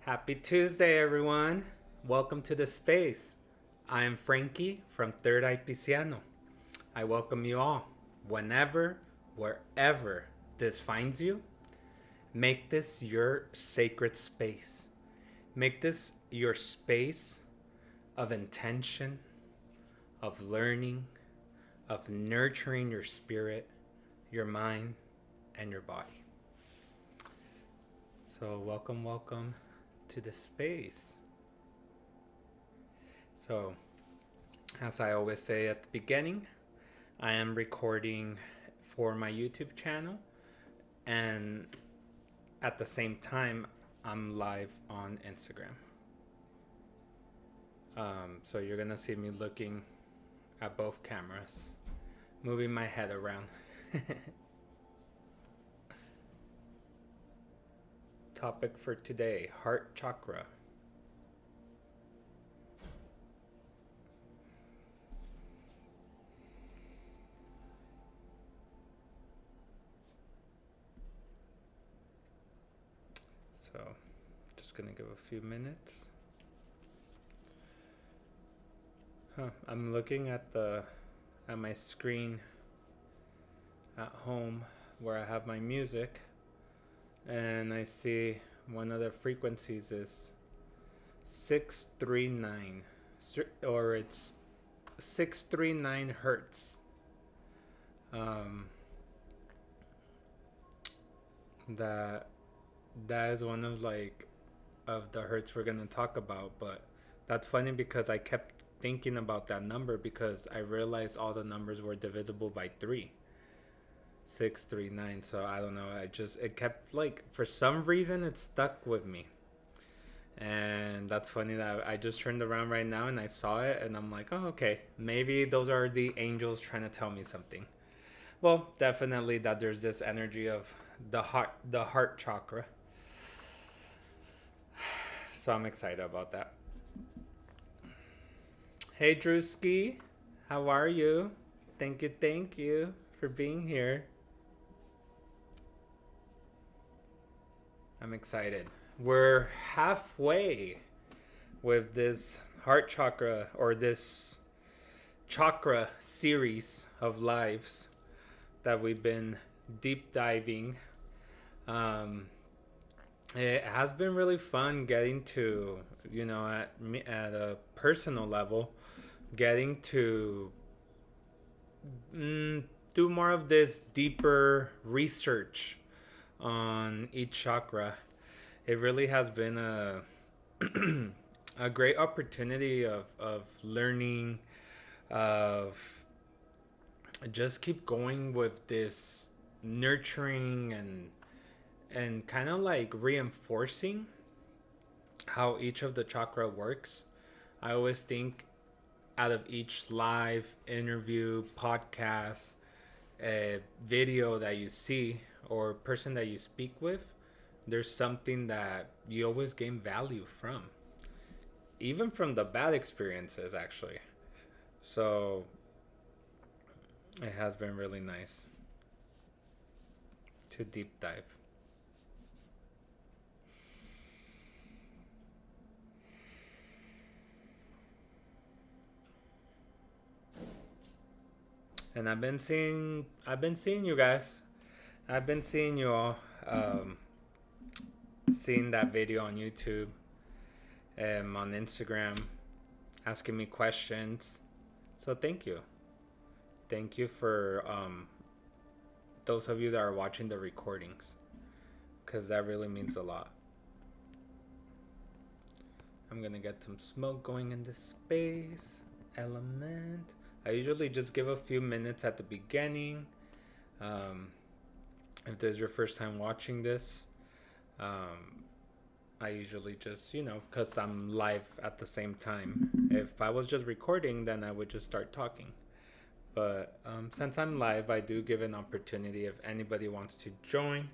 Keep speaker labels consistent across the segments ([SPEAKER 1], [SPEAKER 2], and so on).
[SPEAKER 1] Happy Tuesday, everyone. Welcome to the space. I am Frankie from thirdeyepisciano. I welcome you all. Whenever, wherever this finds you, make this your sacred space. Make this your space of intention, of learning, of nurturing your spirit, your mind, and your body. So welcome to the space. So, as I always say at the beginning, I am recording for my YouTube channel, and at the same time, I'm live on Instagram. So you're gonna see me looking at both cameras, moving my head around. Topic for today, Heart Chakra. So, just gonna give a few minutes. I'm looking at my screen at home where I have my music, and I see one of the frequencies is 639, or it's 639 hertz. That is one of the hertz we're gonna talk about, but that's funny because I kept thinking about that number because I realized all the numbers were divisible by 3. 639. So I don't know, it kept, for some reason it stuck with me. And that's funny that I just turned around right now and I saw it and I'm like, oh, okay, maybe those are the angels trying to tell me something. Well, definitely that there's this energy of the heart chakra. So I'm excited about that. Hey Drewski, how are you? Thank you for being here. I'm excited. We're halfway with this heart chakra, or this chakra series of lives that we've been deep diving. It has been really fun getting to, at a personal level, getting to do more of this deeper research on each chakra. It really has been a a great opportunity of learning, of just keep going with this nurturing and kind of reinforcing how each of the chakra works. I always think out of each live interview, podcast, video that you see, or person that you speak with, there's something that you always gain value from, even from the bad experiences, actually. So it has been really nice to deep dive. And I've been seeing you guys. I've been seeing you all, seeing that video on YouTube, on Instagram, asking me questions. So thank you. Thank you for those of you that are watching the recordings, because that really means a lot. I'm gonna get some smoke going in this space element. I usually just give a few minutes at the beginning. If this is your first time watching this, I usually just, because I'm live at the same time. If I was just recording, then I would just start talking. But since I'm live, I do give an opportunity if anybody wants to join.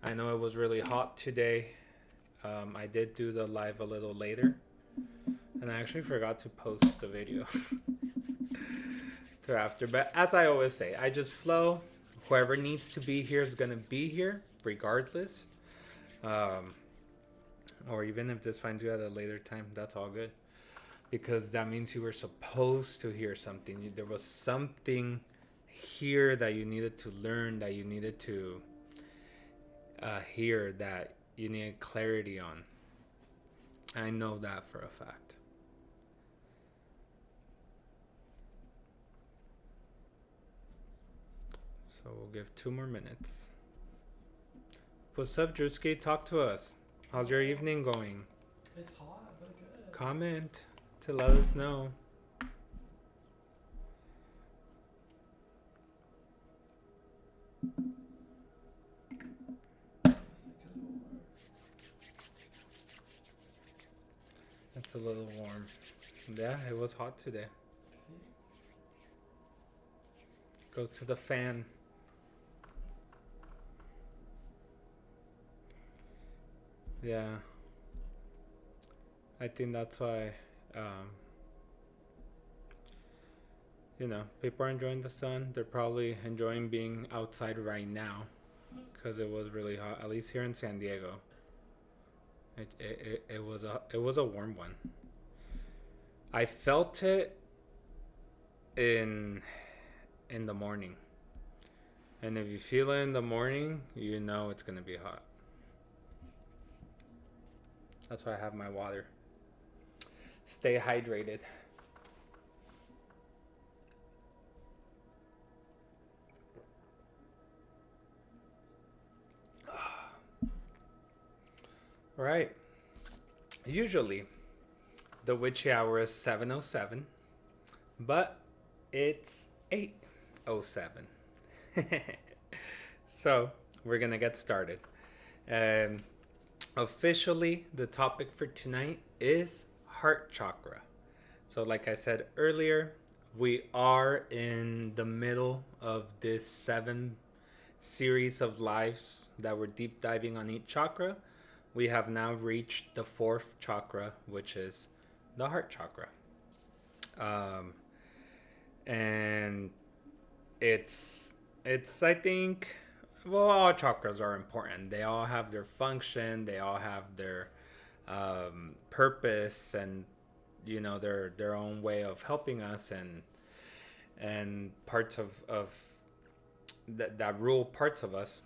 [SPEAKER 1] I know it was really hot today. I did do the live a little later, and I actually forgot to post the video to after. But as I always say, I just flow. Whoever needs to be here is going to be here regardless. or even if this finds you at a later time, that's all good. Because that means you were supposed to hear something. There was something here that you needed to learn, that you needed to hear, that you needed clarity on. I know that for a fact. So we'll give 2 more minutes. What's up, Drewski? Talk to us. How's your evening going?
[SPEAKER 2] It's hot, but good.
[SPEAKER 1] Comment to let us know. It's a little warm. Yeah, it was hot today. Go to the fan. Yeah. I think that's why, people are enjoying the sun. They're probably enjoying being outside right now because it was really hot, at least here in San Diego. It was a warm one. I felt it in the morning. And if you feel it in the morning, you know it's going to be hot. That's why I have my water. Stay hydrated. Right. Usually, the witchy hour is 7:07, but it's 8:07. So, we're going to get started. Officially, the topic for tonight is Heart Chakra. So, like I said earlier, we are in the middle of this 7 series of lives that we're deep diving on each chakra. We have now reached the 4th chakra, which is the Heart Chakra. And it's I think, well, all chakras are important. They all have their function. They all have their purpose, and their own way of helping us, and parts of that rule parts of us.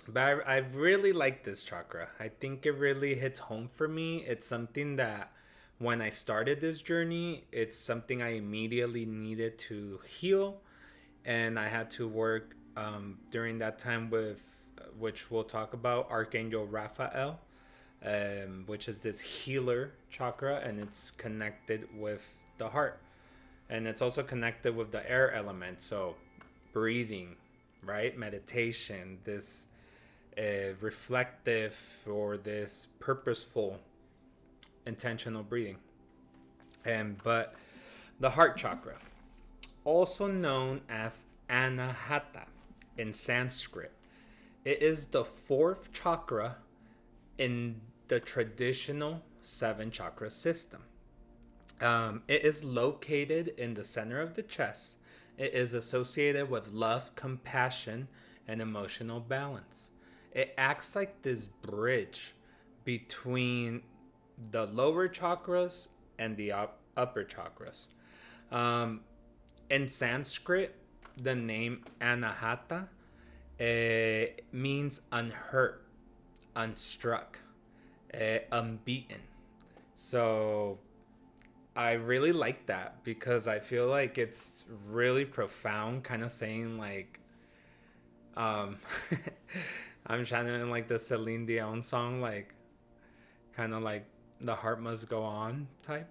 [SPEAKER 1] But I really like this chakra. I think it really hits home for me. It's something that when I started this journey, it's something I immediately needed to heal. And I had to work during that time with, which we'll talk about, Archangel Raphael, which is this healer chakra, and it's connected with the heart. And it's also connected with the air element. So breathing, right? Meditation, this reflective or this purposeful, intentional breathing. But the heart chakra, also known as Anahata in Sanskrit, it is the 4th chakra in the traditional 7 chakra system. It is located in the center of the chest. It is associated with love, compassion, and emotional balance. It acts like this bridge between the lower chakras and the upper chakras. In Sanskrit, the name Anahata means unhurt, unstruck, unbeaten. So I really like that because I feel like it's really profound, kind of saying like, I'm channeling like the Celine Dion song, like kind of like the heart must go on type,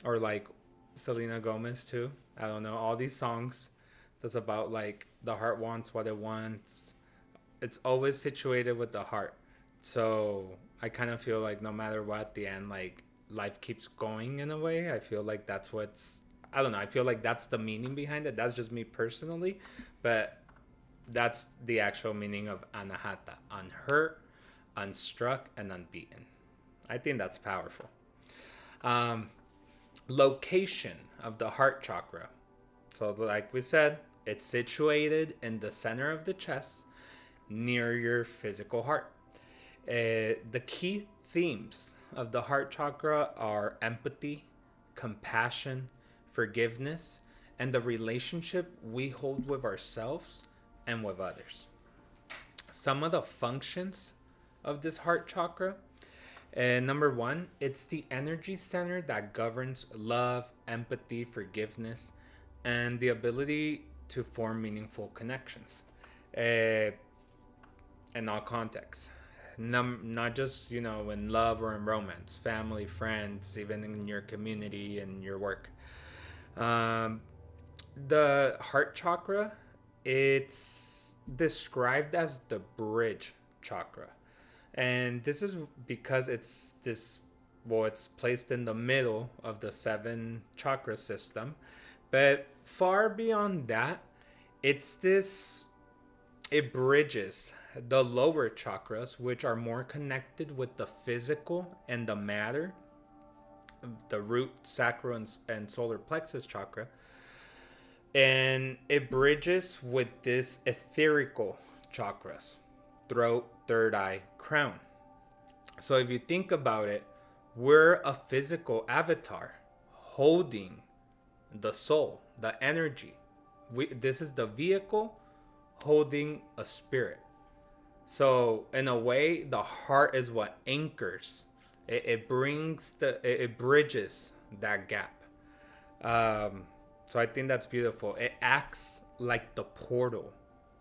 [SPEAKER 1] or like Selena Gomez too. I don't know, all these songs that's about like the heart wants what it wants. It's always situated with the heart. So I kind of feel like no matter what, at the end, like life keeps going in a way. I feel like that's what's, I don't know, I feel like that's the meaning behind it. That's just me personally, but that's the actual meaning of Anahata: unhurt, unstruck, and unbeaten. I think that's powerful. Location of the heart chakra. So like we said, it's situated in the center of the chest near your physical heart. The key themes of the heart chakra are empathy, compassion, forgiveness, and the relationship we hold with ourselves and with others. Some of the functions of this heart chakra. Number one, it's the energy center that governs love, empathy, forgiveness, and the ability to form meaningful connections in all contexts. Not just, in love or in romance, family, friends, even in your community and your work. Um, the heart chakra, it's described as the bridge chakra. And this is because it's placed in the middle of the 7 chakra system. But far beyond that, it bridges the lower chakras, which are more connected with the physical and the matter, the root, sacral, and solar plexus chakra. And it bridges with this etherical chakras: throat, third eye, crown. So if you think about it, we're a physical avatar holding the soul, the energy. This is the vehicle holding a spirit. So in a way, the heart is what anchors. It bridges that gap. So I think that's beautiful. It acts like the portal,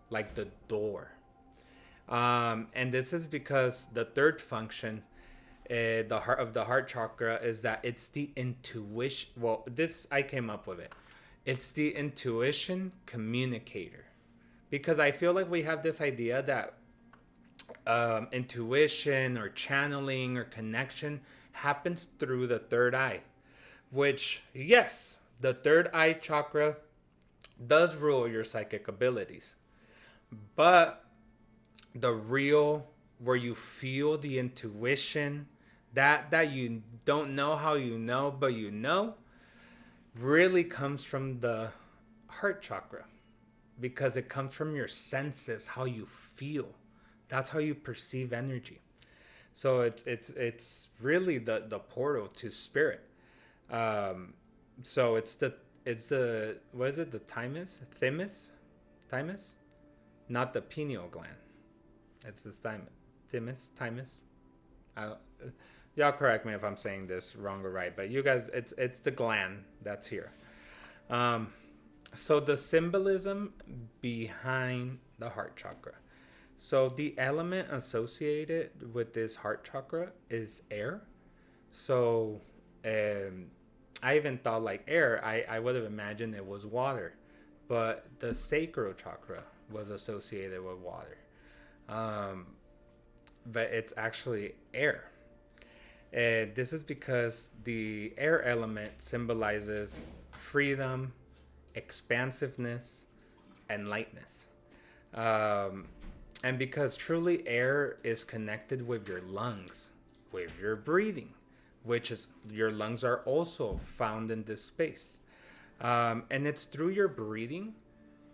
[SPEAKER 1] like the door. And this is because the third function, the heart of the heart chakra, is that it's the intuition. Well, this I came up with it. It's the intuition communicator, because I feel like we have this idea that intuition or channeling or connection happens through the third eye, which, yes, the third eye chakra does rule your psychic abilities, but the real, where you feel the intuition, that you don't know how you know, but you know, really comes from the heart chakra, because it comes from your senses, how you feel. That's how you perceive energy. So it's really the portal to spirit. So it's the what is it, the thymus, not the pineal gland. It's the thymus. Y'all correct me if I'm saying this wrong or right, but you guys, it's the gland that's here. So the symbolism behind the heart chakra. So the element associated with this heart chakra is air. So I even thought like air, I would have imagined it was water, but the sacral chakra was associated with water. But it's actually air. This is because the air element symbolizes freedom, expansiveness, and lightness. And because truly air is connected with your lungs, with your breathing, which is, your lungs are also found in this space. And it's through your breathing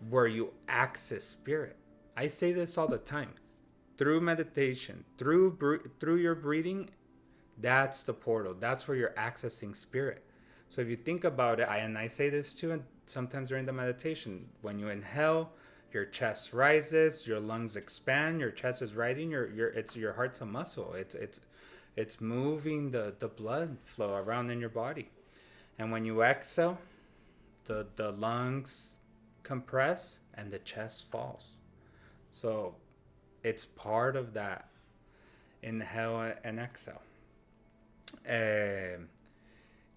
[SPEAKER 1] where you access spirit. I say this all the time. Through meditation, through your breathing, that's the portal. That's where you're accessing spirit. So if you think about it, and I say this too, and sometimes during the meditation, when you inhale, your chest rises, your lungs expand, your chest is rising, your heart's a muscle. It's moving the blood flow around in your body. And when you exhale, the lungs compress and the chest falls. So it's part of that inhale and exhale.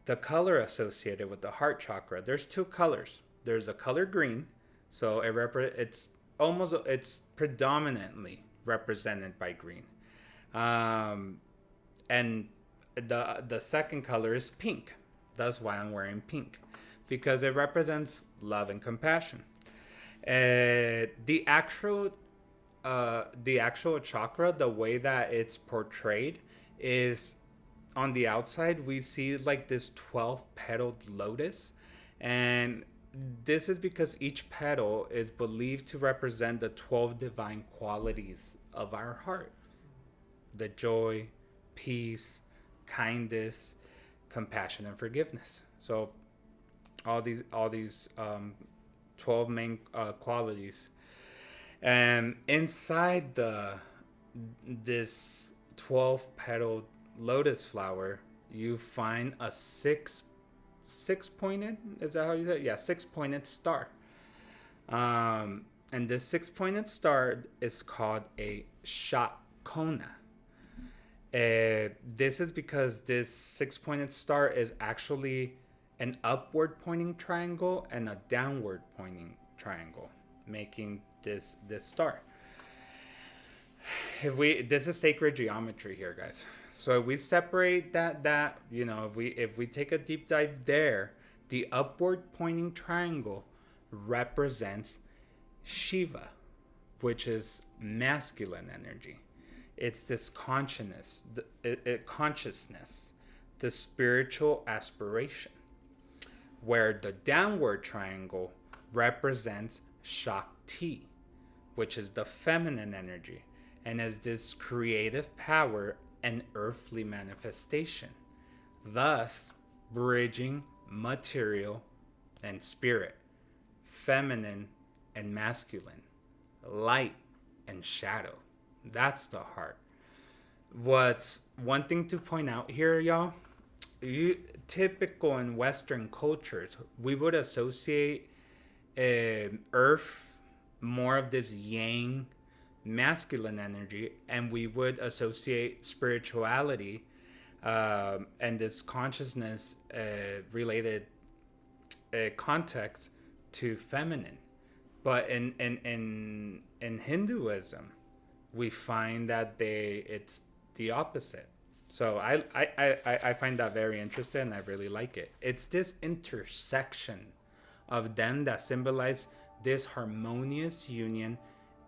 [SPEAKER 1] The color associated with the heart chakra, there's 2 colors. There's a color green, so it's predominantly represented by green. And the second color is pink. That's why I'm wearing pink, because it represents love and compassion. The actual chakra, the way that it's portrayed is, on the outside we see like this 12-petaled lotus, and this is because each petal is believed to represent the 12 divine qualities of our heart: the joy, peace, kindness, compassion, and forgiveness. So all these 12 main qualities. And inside this 12 petaled lotus flower, you find a six pointed, is that how you say it? Yeah, 6 pointed star. And this 6 pointed star is called a shakona. This is because this 6 pointed star is actually an upward pointing triangle and a downward pointing triangle, making this star. This is sacred geometry here, guys. So if we separate that if we take a deep dive there, the upward pointing triangle represents Shiva, which is masculine energy. It's this consciousness, the spiritual aspiration. Where the downward triangle represents Shakti, which is the feminine energy, and is this creative power and earthly manifestation, thus bridging material and spirit, feminine and masculine, light and shadow. That's the heart. What's one thing to point out here, y'all? Typical in Western cultures, we would associate Earth more of this yang masculine energy, and we would associate spirituality and this consciousness related context to feminine. But in Hinduism, we find that it's the opposite. So I find that very interesting, and I really like it. It's this intersection of them that symbolize this harmonious union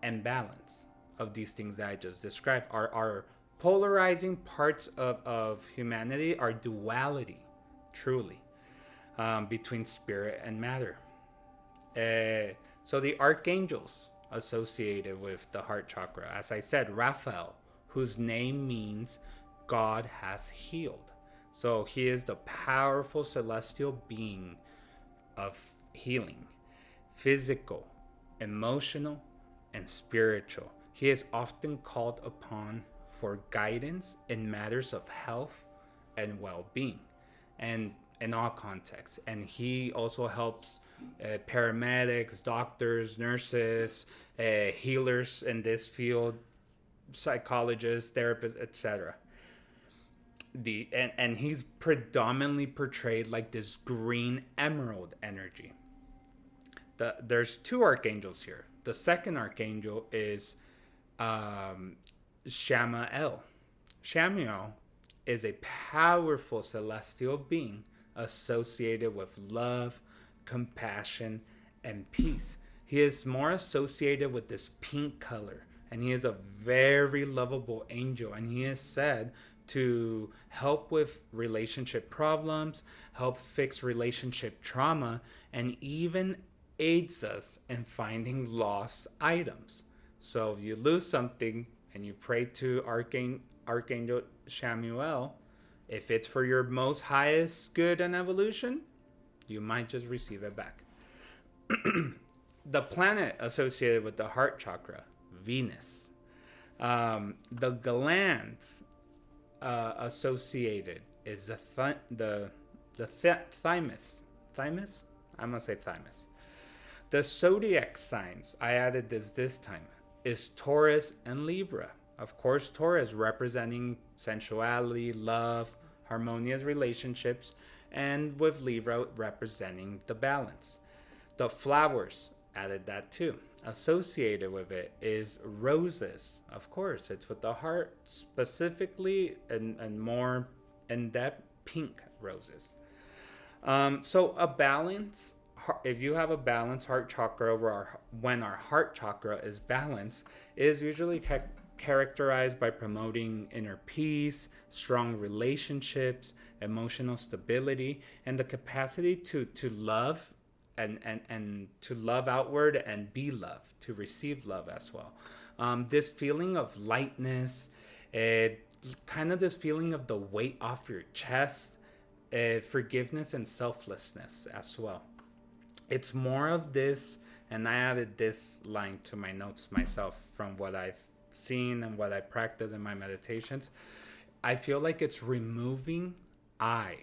[SPEAKER 1] and balance of these things that I just described. Our polarizing parts of humanity, our duality, truly, between spirit and matter. So the archangels associated with the heart chakra, as I said, Raphael, whose name means God has healed. So he is the powerful celestial being of healing, physical, emotional, and spiritual. He is often called upon for guidance in matters of health and well-being, and in all contexts. And he also helps paramedics, doctors, nurses, healers in this field, psychologists, therapists, etc. And he's predominantly portrayed like this green emerald energy. There's two archangels here. The second archangel is Chamuel. Chamuel is a powerful celestial being associated with love, compassion, and peace. He is more associated with this pink color, and he is a very lovable angel, and he is said to help with relationship problems, help fix relationship trauma, and even aids us in finding lost items. So if you lose something and you pray to Archangel Chamuel, if it's for your most highest good and evolution, you might just receive it back. The planet associated with the heart chakra, Venus. The glands associated is the thymus. Thymus? I'm gonna say thymus. The zodiac signs, I added this time, is Taurus and Libra. Of course, Taurus representing sensuality, love, harmonious relationships, and with Libra representing the balance. The flowers, added that too. Associated with it is roses. Of course, it's with the heart, specifically and more in-depth pink roses. So a balance, if you have a balanced heart chakra, when our heart chakra is balanced, is usually characterized by promoting inner peace, strong relationships, emotional stability, and the capacity to love and to love outward and be loved, to receive love as well. This feeling of lightness, kind of this feeling of the weight off your chest, forgiveness and selflessness as well. It's more of this, and I added this line to my notes myself from what I've seen and what I practice in my meditations. I feel like it's removing I,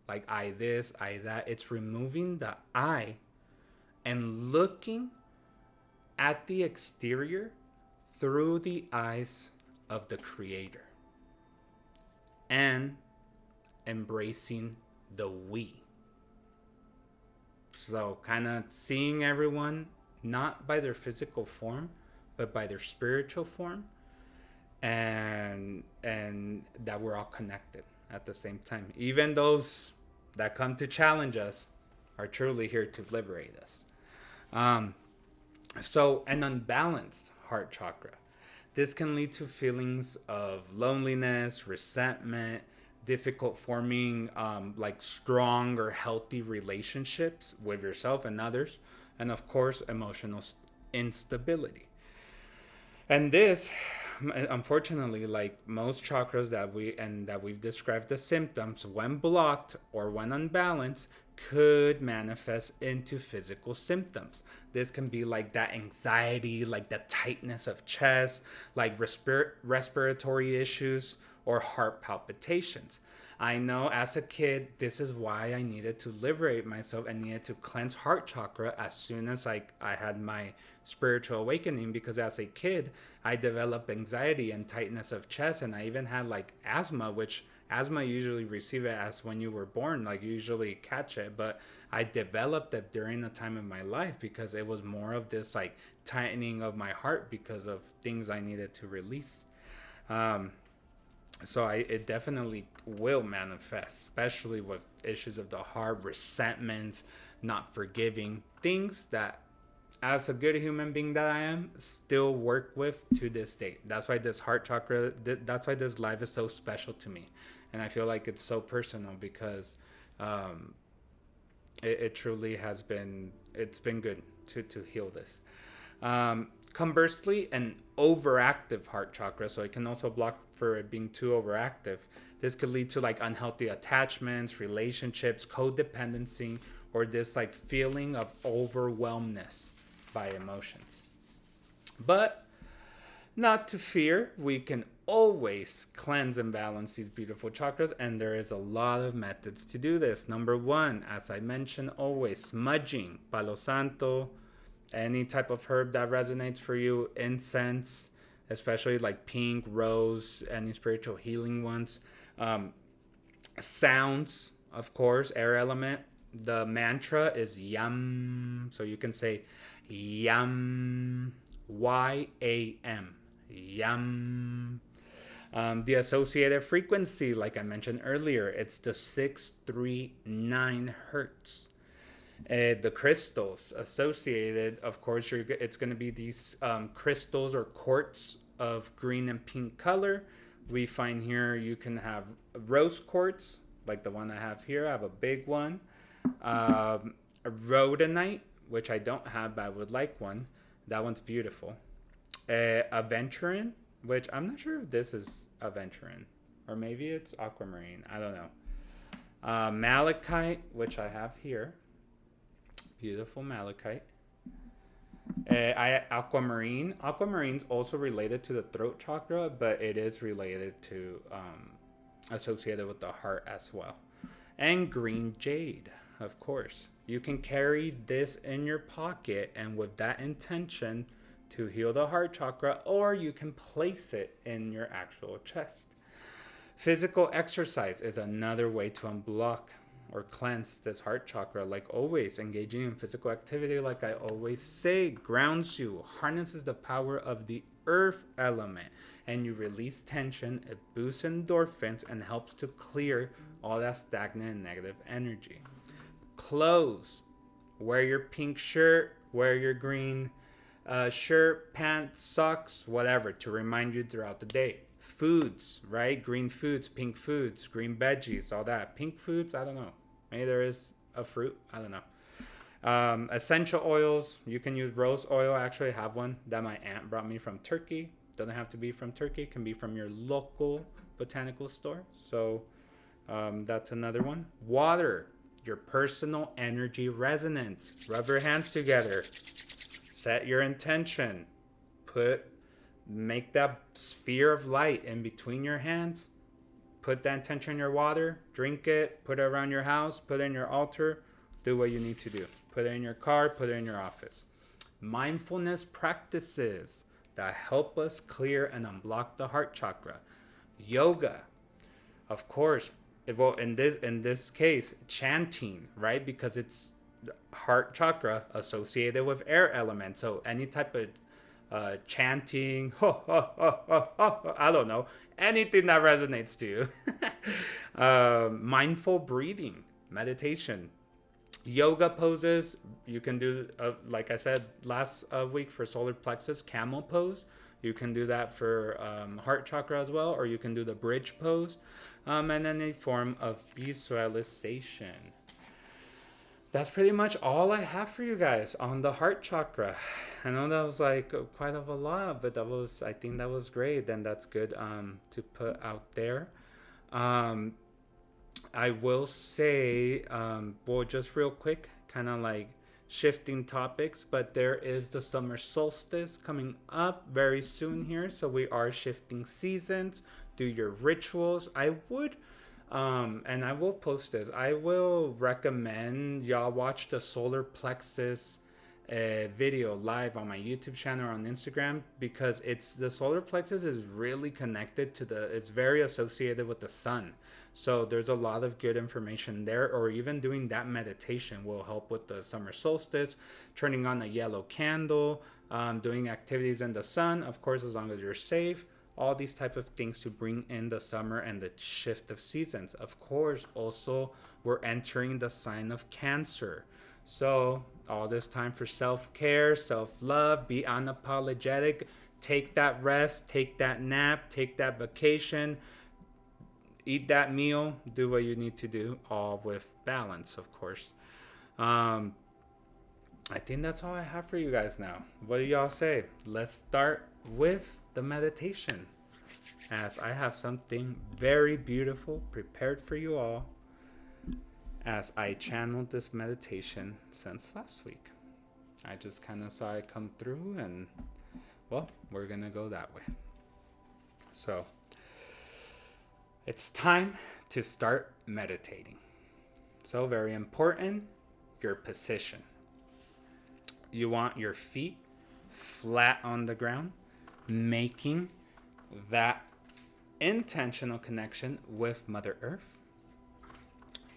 [SPEAKER 1] like I this, I that. It's removing the I and looking at the exterior through the eyes of the Creator and embracing the we. So kind of seeing everyone not by their physical form, but by their spiritual form, and that we're all connected at the same time. Even those that come to challenge us are truly here to liberate us. So an unbalanced heart chakra. This can lead to feelings of loneliness, resentment, difficult forming like strong or healthy relationships with yourself and others, and of course emotional instability. And this, unfortunately, like most chakras that we've described the symptoms, when blocked or when unbalanced, could manifest into physical symptoms. This can be like that anxiety, like the tightness of chest, like respiratory issues, or heart palpitations. I know as a kid, this is why I needed to liberate myself and needed to cleanse heart chakra as soon as I had my spiritual awakening, because as a kid, I developed anxiety and tightness of chest, and I even had like asthma, which asthma usually receive it as when you were born, like you usually catch it, but I developed it during the time of my life because it was more of this like tightening of my heart because of things I needed to release. So it definitely will manifest, especially with issues of the heart, resentments, not forgiving, things that as a good human being that I am, still work with to this day. That's why this heart chakra, that's why this live is so special to me. And I feel like it's so personal because it truly has been, it's been good to heal this. Conversely, an overactive heart chakra, so it can also block for it being too overactive. This could lead to like unhealthy attachments, relationships, codependency, or this like feeling of overwhelmness by emotions. But not to fear, we can always cleanse and balance these beautiful chakras, and there is a lot of methods to do this. Number one, as I mentioned, always smudging, palo santo, any type of herb that resonates for you, incense, especially like pink, rose, any spiritual healing ones. Sounds, of course, air element. The mantra is yam, so you can say yam, Y-A-M, yam. The associated frequency, like I mentioned earlier, it's the 639 hertz. The crystals associated, of course, it's going to be these crystals or quartz of green and pink color. We find here you can have rose quartz, like the one I have here. I have a big one. A rhodonite, which I don't have, but I would like one. That one's beautiful. Aventurine, which I'm not sure if this is aventurine, or maybe it's aquamarine. I don't know. Malachite, which I have here. Beautiful malachite. Aquamarine. Aquamarine's also related to the throat chakra, but it is related to associated with the heart as well. And green jade, of course. You can carry this in your pocket and with that intention to heal the heart chakra, or you can place it in your actual chest. Physical exercise is another way to unblock or cleanse this heart chakra. Like always, engaging in physical activity, like I always say, grounds you, harnesses the power of the earth element, and you release tension. It boosts endorphins and helps to clear all that stagnant and negative energy. Clothes, wear your pink shirt, wear your green shirt, pants, socks, whatever, to remind you throughout the day. Foods, right? Green foods, pink foods, green veggies, all that. Pink foods, I don't know. Maybe there is a fruit, I don't know. Essential oils, you can use rose oil. I actually have one that my aunt brought me from Turkey. Doesn't have to be from Turkey. It can be from your local botanical store. So that's another one. Water, your personal energy resonance. Rub your hands together. Set your intention. Make that sphere of light in between your hands. Put that intention in your water. Drink it. Put it around your house. Put it in your altar. Do what you need to do. Put it in your car. Put it in your office. Mindfulness practices that help us clear and unblock the heart chakra. Yoga, of course. Well, in this case, chanting, right? Because it's heart chakra associated with air element. So any type of chanting, I don't know, anything that resonates to you. Mindful breathing, meditation. Yoga poses, you can do, like I said last week for solar plexus, camel pose. You can do that for heart chakra as well, or you can do the bridge pose, and then a form of visualization. That's pretty much all I have for you guys on the heart chakra. I know that was like quite of a lot, but I think that was great, and that's good to put out there. I will say, well, just real quick, kind of like shifting topics, but there is the summer solstice coming up very soon here. So we are shifting seasons. Do your rituals. I would, and I will post this, I will recommend y'all watch the solar plexus video live on my YouTube channel or on Instagram, because the solar plexus is really connected to it's very associated with the sun. So there's a lot of good information there, or even doing that meditation will help with the summer solstice, turning on a yellow candle, doing activities in the sun, of course, as long as you're safe, all these type of things to bring in the summer and the shift of seasons. Of course, also, we're entering the sign of Cancer. So all this time for self-care, self-love, be unapologetic, take that rest, take that nap, take that vacation, eat that meal, do what you need to do, all with balance, of course. I think that's all I have for you guys now. What do y'all say? Let's start with the meditation, as I have something very beautiful prepared for you all, as I channeled this meditation since last week. I just kind of saw it come through, and well, we're gonna go that way. So it's time to start meditating. So very important, your position. You want your feet flat on the ground, making that intentional connection with Mother Earth.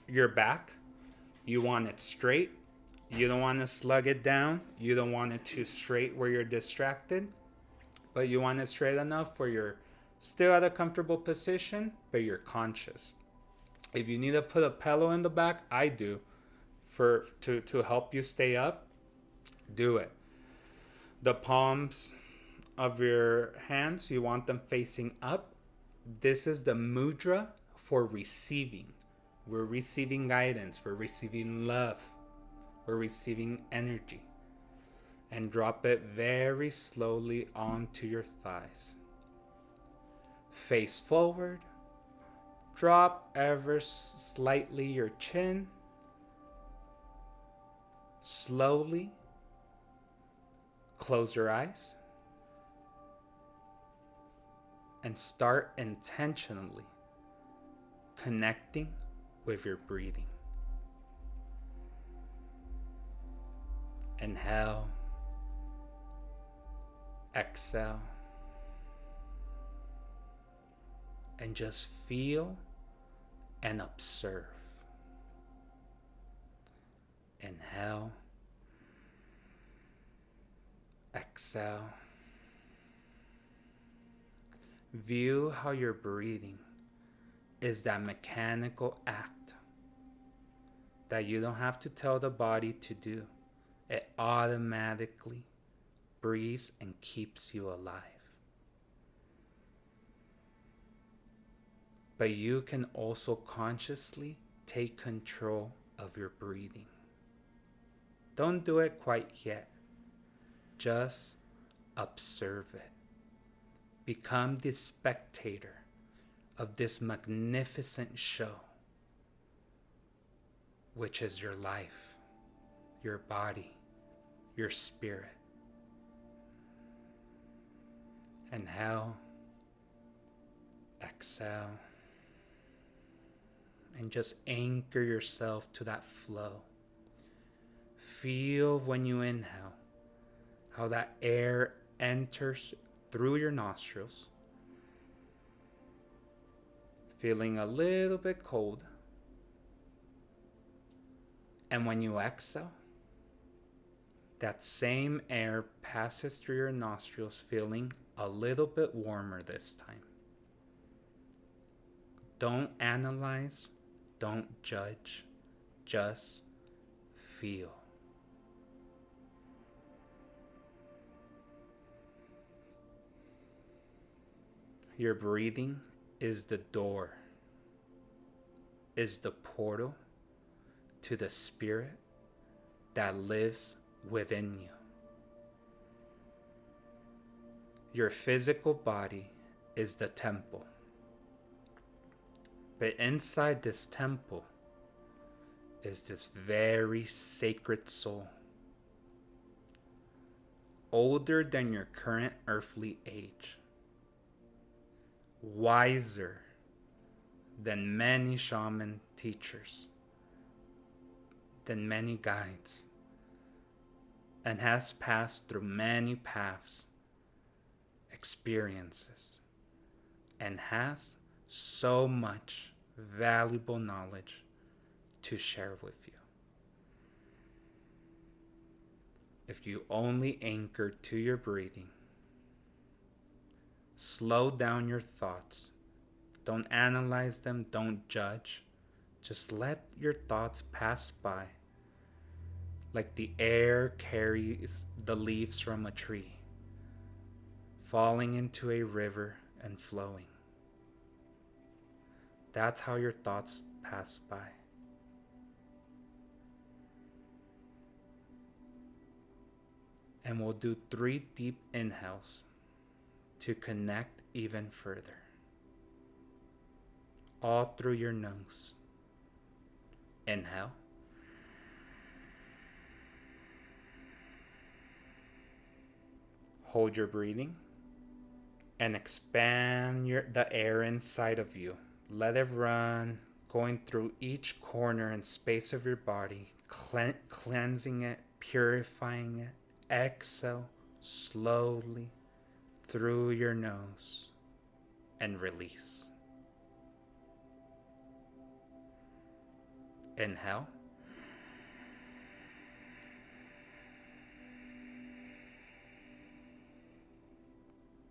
[SPEAKER 1] Your back, you want it straight. You don't want to slug it down. You don't want it too straight where you're distracted, but you want it straight enough where you're still at a comfortable position, but you're conscious. If you need to put a pillow in the back, I do, to help you stay up, do it. The palms of your hands, you want them facing up. This is the mudra for receiving. We're receiving guidance, we're receiving love, we're receiving energy. And drop it very slowly onto your thighs. Face forward. Drop ever slightly your chin. Slowly close your eyes. And start intentionally connecting with your breathing. Inhale. Exhale. And just feel and observe. Inhale. Exhale. View how your breathing is that mechanical act that you don't have to tell the body to do. It automatically breathes and keeps you alive. But you can also consciously take control of your breathing. Don't do it quite yet. Just observe it. Become the spectator of this magnificent show, which is your life, your body, your spirit. Inhale, exhale, and just anchor yourself to that flow. Feel when you inhale how that air enters through your nostrils, feeling a little bit cold. And when you exhale, that same air passes through your nostrils, feeling a little bit warmer this time. Don't analyze, don't judge, just feel. Your breathing is the door, is the portal to the spirit that lives within you. Your physical body is the temple. But inside this temple is this very sacred soul, older than your current earthly age, wiser than many shaman teachers, than many guides, and has passed through many paths, experiences, and has so much valuable knowledge to share with you. If you only anchor to your breathing, slow down your thoughts. Don't analyze them, don't judge. Just let your thoughts pass by, like the air carries the leaves from a tree, falling into a river and flowing. That's how your thoughts pass by. And we'll do 3 deep inhales to connect even further. All through your nose. Inhale. Hold your breathing and expand the air inside of you. Let it run, going through each corner and space of your body, cleansing it, purifying it. Exhale slowly through your nose and release. Inhale.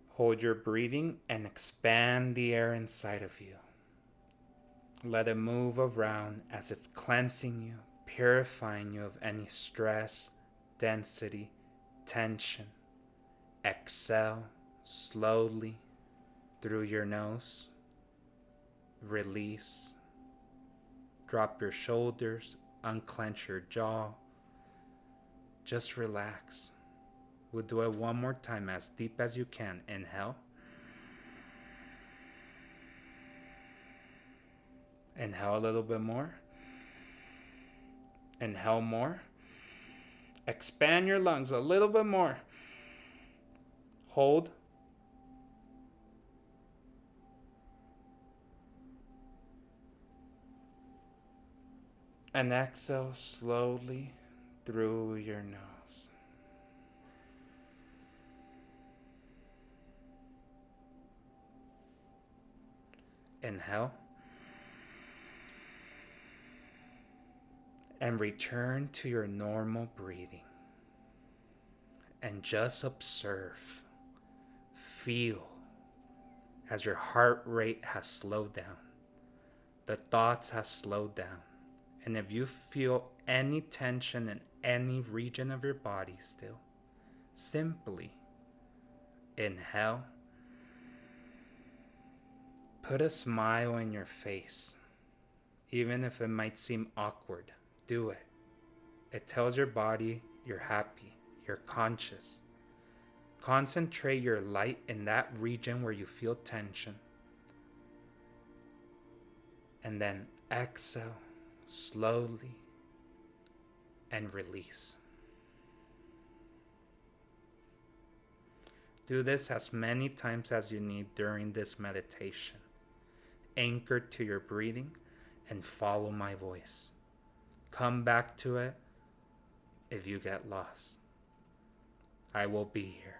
[SPEAKER 1] Hold your breathing and expand the air inside of you. Let it move around as it's cleansing you, purifying you of any stress, density, tension. Exhale slowly through your nose. Release. Drop your shoulders, unclench your jaw. Just relax. We'll do it one more time, as deep as you can. Inhale. Inhale a little bit more. Inhale more. Expand your lungs a little bit more. Hold. And exhale slowly through your nose. Inhale. And return to your normal breathing. And just observe, feel as your heart rate has slowed down. The thoughts have slowed down. And if you feel any tension in any region of your body still, simply inhale. Put a smile in your face. Even if it might seem awkward, do it. It tells your body you're happy, you're conscious. Concentrate your light in that region where you feel tension. And then exhale slowly and release. Do this as many times as you need during this meditation. Anchor to your breathing and follow my voice. Come back to it if you get lost. I will be here.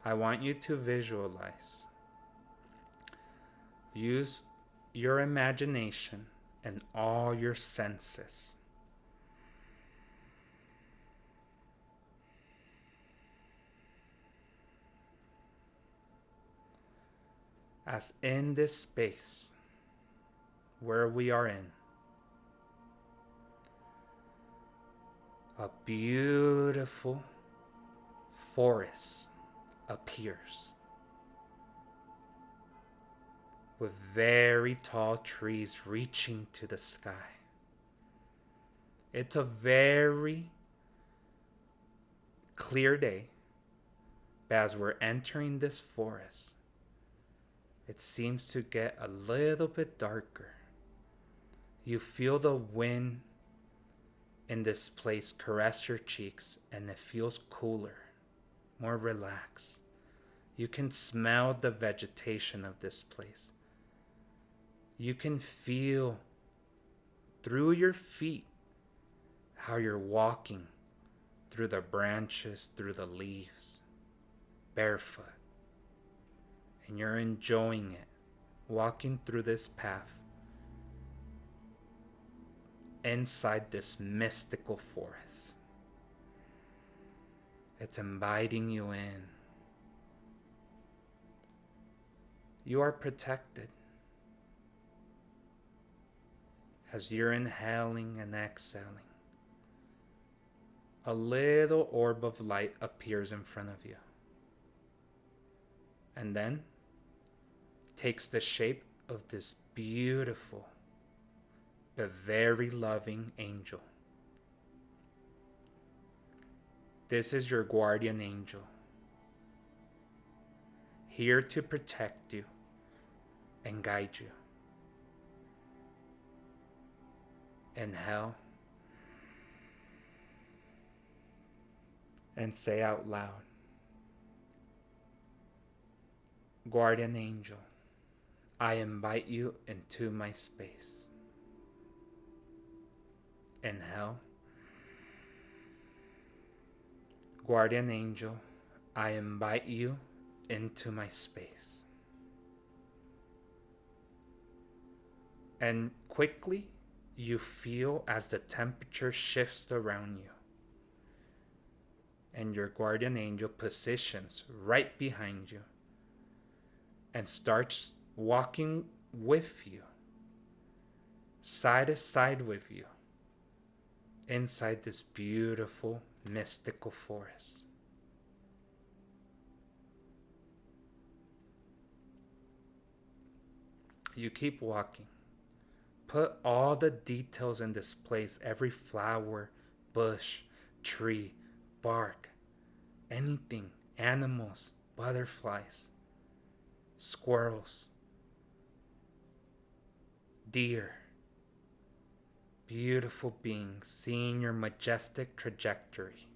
[SPEAKER 1] I want you to visualize. Use your imagination and all your senses. As in this space where we are in, a beautiful forest appears with very tall trees reaching to the sky. It's a very clear day, but as we're entering this forest, it seems to get a little bit darker. You feel the wind in this place caress your cheeks, and it feels cooler, more relaxed. You can smell the vegetation of this place. You can feel through your feet how you're walking through the branches, through the leaves, barefoot. And you're enjoying it, walking through this path inside this mystical forest. It's inviting you in. You are protected. As you're inhaling and exhaling, a little orb of light appears in front of you. And then takes the shape of this beautiful but very loving angel. This is your guardian angel, here to protect you and guide you. Inhale and say out loud, Guardian angel, I invite you into my space. Inhale. Guardian angel, I invite you into my space. And quickly, you feel as the temperature shifts around you. And your guardian angel positions right behind you and starts walking with you, side to side with you, inside this beautiful mystical forest. You keep walking. Put all the details in this place, every flower, bush, tree, bark, anything, animals, butterflies, squirrels, deer, beautiful beings, seeing your majestic trajectory.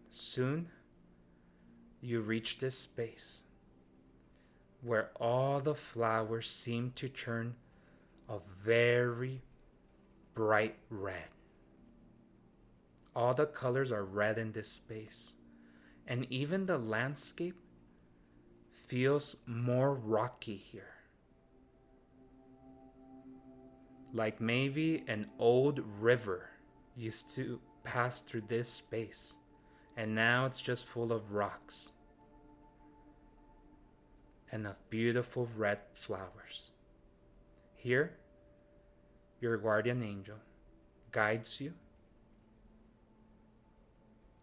[SPEAKER 1] Soon, you reach this space where all the flowers seem to turn a very bright red. All the colors are red in this space. And even the landscape feels more rocky here. Like maybe an old river used to pass through this space, and now it's just full of rocks and of beautiful red flowers. Here, your guardian angel guides you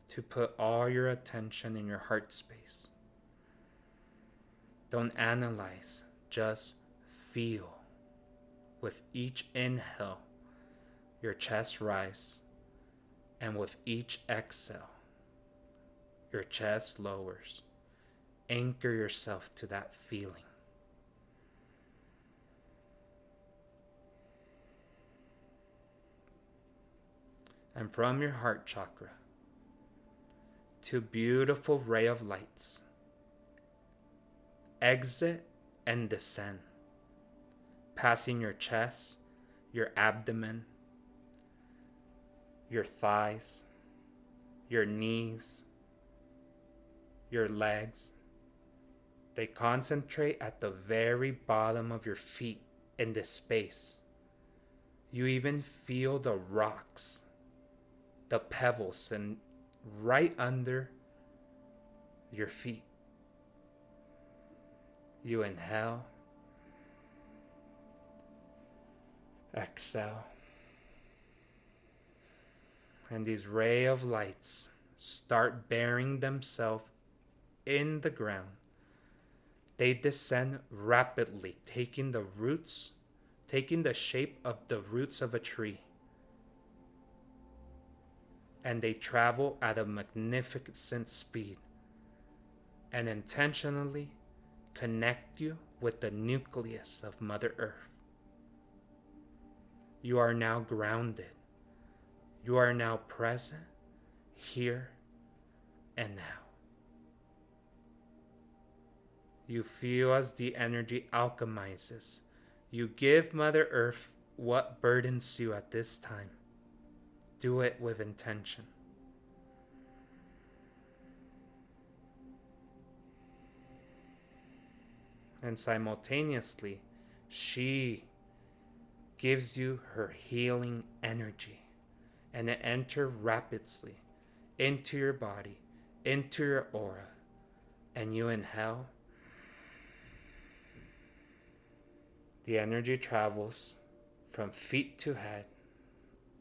[SPEAKER 1] to put all your attention in your heart space. Don't analyze, just feel. With each inhale, your chest rises, and with each exhale, your chest lowers. Anchor yourself to that feeling. And from your heart chakra, two beautiful ray of lights exit and descend, passing your chest, your abdomen, your thighs, your knees, your legs. They concentrate at the very bottom of your feet in this space. You even feel the rocks, the pebbles, and right under your feet. You inhale, exhale, and these rays of lights start burying themselves in the ground. They descend rapidly, taking the shape of the roots of a tree. And they travel at a magnificent speed and intentionally connect you with the nucleus of Mother Earth. You are now grounded. You are now present, here and now. You feel as the energy alchemizes. You give Mother Earth what burdens you at this time. Do it with intention. And simultaneously, she gives you her healing energy, and it enters rapidly into your body, into your aura, and you inhale. The energy travels from feet to head.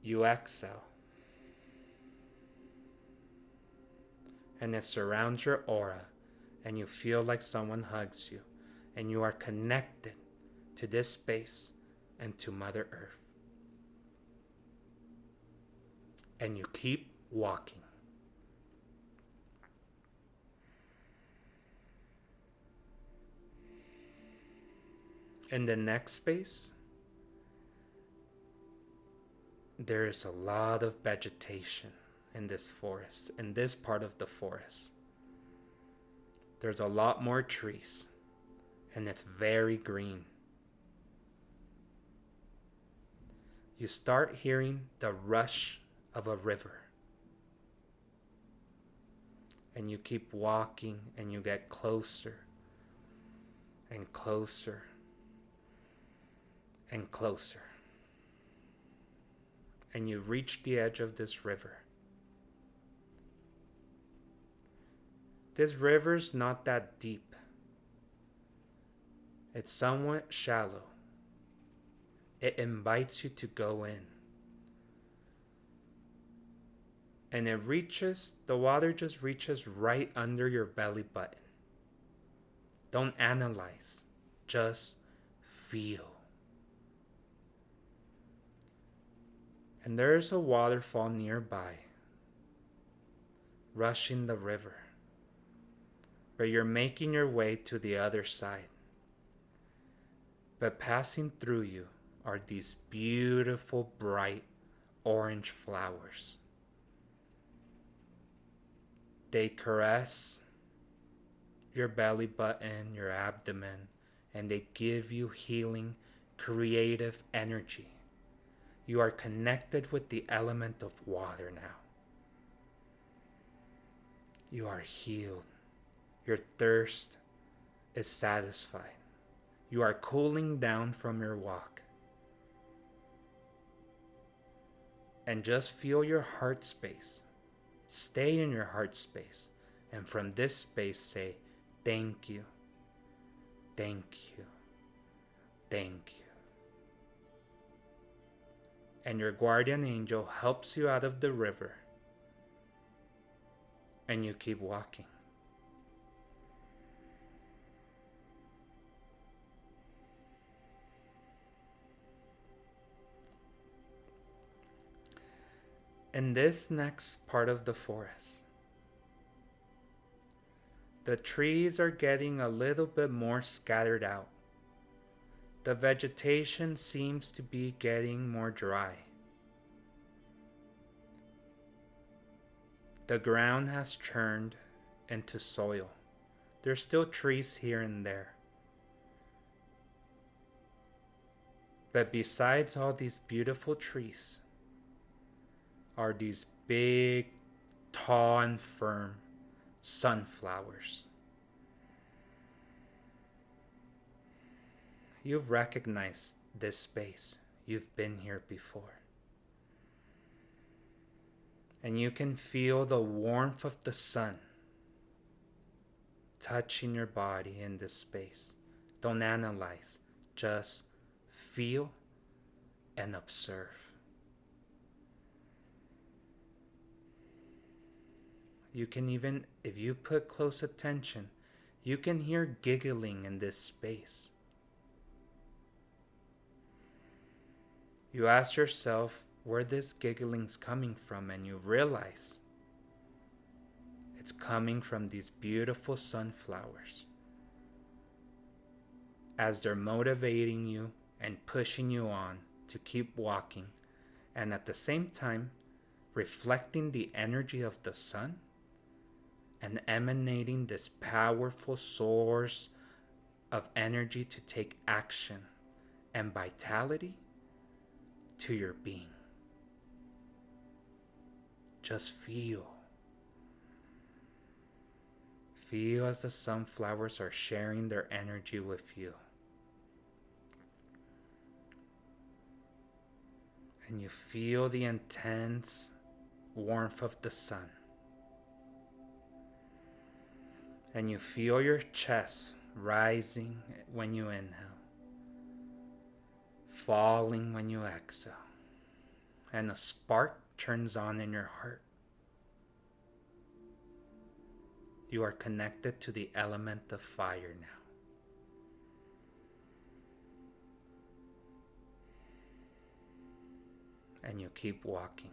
[SPEAKER 1] You exhale, and it surrounds your aura, and you feel like someone hugs you, and you are connected to this space and to Mother Earth. And you keep walking. In the next space, there is a lot of vegetation in this forest, in this part of the forest. There's a lot more trees, and it's very green. You start hearing the rush of a river. And you keep walking, and you get closer and closer and closer. And you reach the edge of this river. This river's not that deep. It's somewhat shallow. It invites you to go in. And the water just reaches right under your belly button. Don't analyze, just feel. And there's a waterfall nearby, rushing the river. But you're making your way to the other side. But passing through you are these beautiful, bright orange flowers. They caress your belly button, your abdomen, and they give you healing, creative energy. You are connected with the element of water now. You are healed. Your thirst is satisfied. You are cooling down from your walk. And just feel your heart space. Stay in your heart space. And from this space say, thank you, thank you, thank you. And your guardian angel helps you out of the river. And you keep walking. In this next part of the forest, the trees are getting a little bit more scattered out. The vegetation seems to be getting more dry. The ground has turned into soil. There's still trees here and there. But besides all these beautiful trees are these big, tall, and firm sunflowers. You've recognized this space. You've been here before. And you can feel the warmth of the sun touching your body in this space. Don't analyze, just feel and observe. You can even, if you put close attention, you can hear giggling in this space. You ask yourself where this giggling's coming from, and you realize it's coming from these beautiful sunflowers as they're motivating you and pushing you on to keep walking, and at the same time reflecting the energy of the sun and emanating this powerful source of energy to take action and vitality to your being. Just feel. Feel as the sunflowers are sharing their energy with you. And you feel the intense warmth of the sun. And you feel your chest rising when you inhale, falling when you exhale. And a spark turns on in your heart. You are connected to the element of fire now. And you keep walking.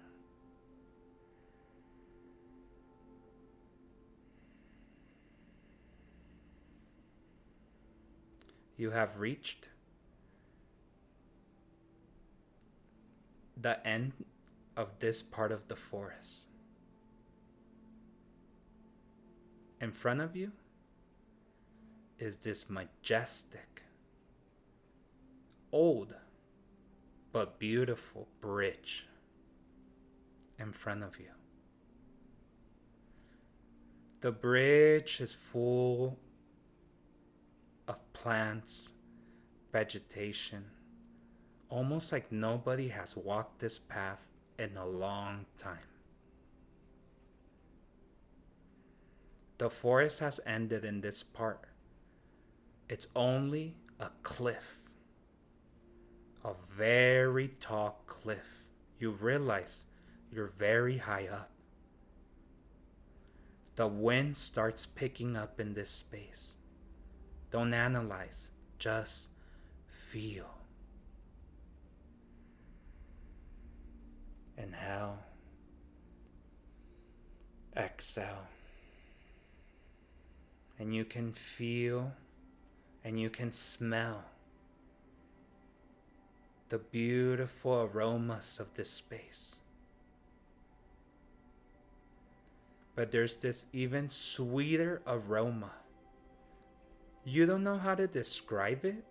[SPEAKER 1] You have reached the end of this part of the forest. In front of you is this majestic, old, but beautiful bridge in front of you. The bridge is full of plants, vegetation, almost like nobody has walked this path in a long time. The forest has ended in this part. It's only a cliff, a very tall cliff. You realize you're very high up. The wind starts picking up in this space. Don't analyze, just feel. Inhale, exhale. And you can feel and you can smell the beautiful aromas of this space. But there's this even sweeter aroma. You don't know how to describe it,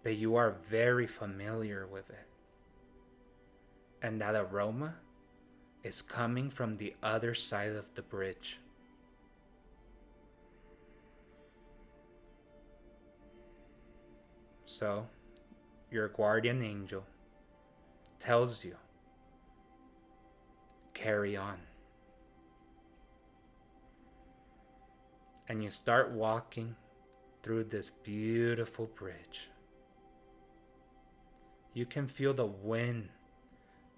[SPEAKER 1] but you are very familiar with it. And that aroma is coming from the other side of the bridge. So, your guardian angel tells you, carry on. And you start walking through this beautiful bridge. You can feel the wind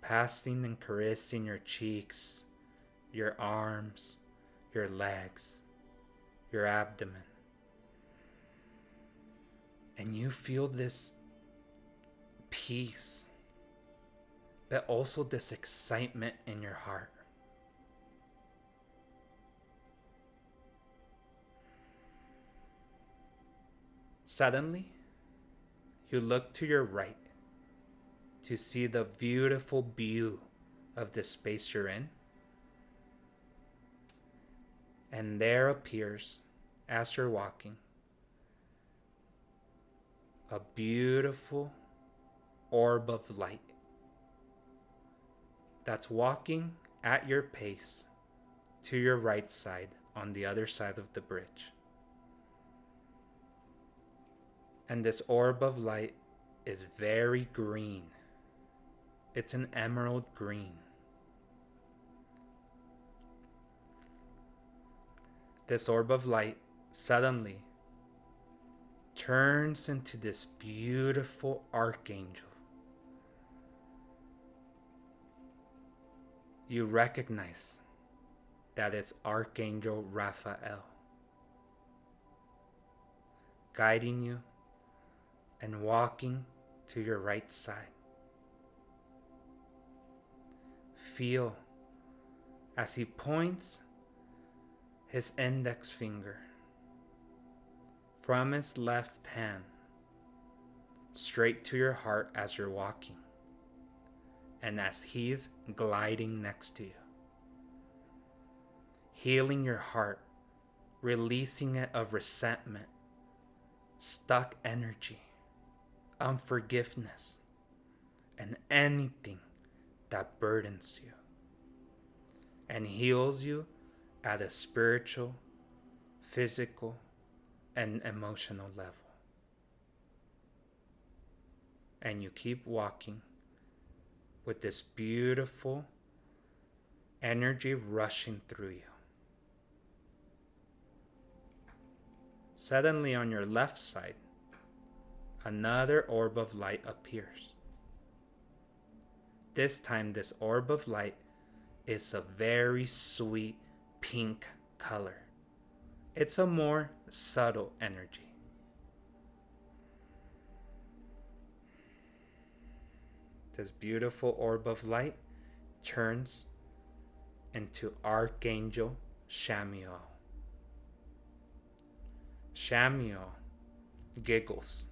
[SPEAKER 1] passing and caressing your cheeks, your arms, your legs, your abdomen. And you feel this peace, but also this excitement in your heart. Suddenly, you look to your right to see the beautiful view of the space you're in. And there appears, as you're walking, a beautiful orb of light that's walking at your pace to your right side on the other side of the bridge. And this orb of light is very green. It's an emerald green. This orb of light suddenly turns into this beautiful archangel. You recognize that it's Archangel Raphael, guiding you and walking to your right side. Feel as he points his index finger from his left hand straight to your heart as you're walking, and as he's gliding next to you, healing your heart, releasing it of resentment, stuck energy, unforgiveness, and anything that burdens you, and heals you at a spiritual, physical, and emotional level. And you keep walking with this beautiful energy rushing through you. Suddenly on your left side, another orb of light appears. This time this orb of light is a very sweet pink color. It's a more subtle energy. This beautiful orb of light turns into Archangel Chamuel. Chamuel giggles.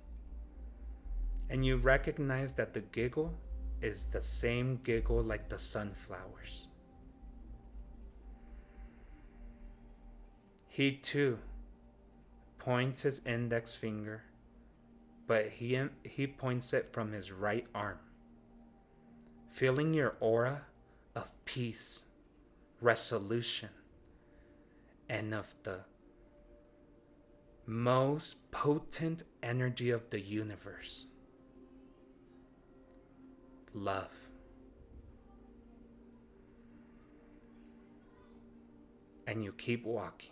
[SPEAKER 1] And you recognize that the giggle is the same giggle like the sunflowers. He too points his index finger, but he points it from his right arm, filling your aura of peace, resolution, and of the most potent energy of the universe, love. And you keep walking.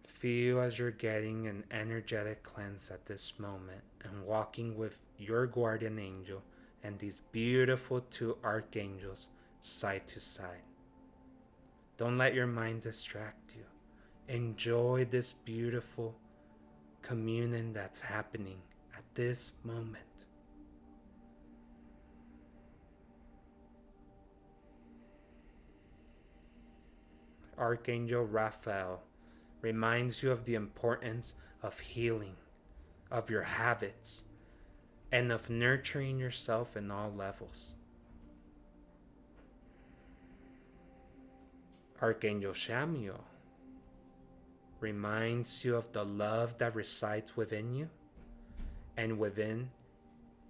[SPEAKER 1] Feel as you're getting an energetic cleanse at this moment and walking with your guardian angel and these beautiful two archangels side to side. Don't let your mind distract you. Enjoy this beautiful communion that's happening at this moment. Archangel Raphael reminds you of the importance of healing, of your habits, and of nurturing yourself in all levels. Archangel Chamuel reminds you of the love that resides within you and within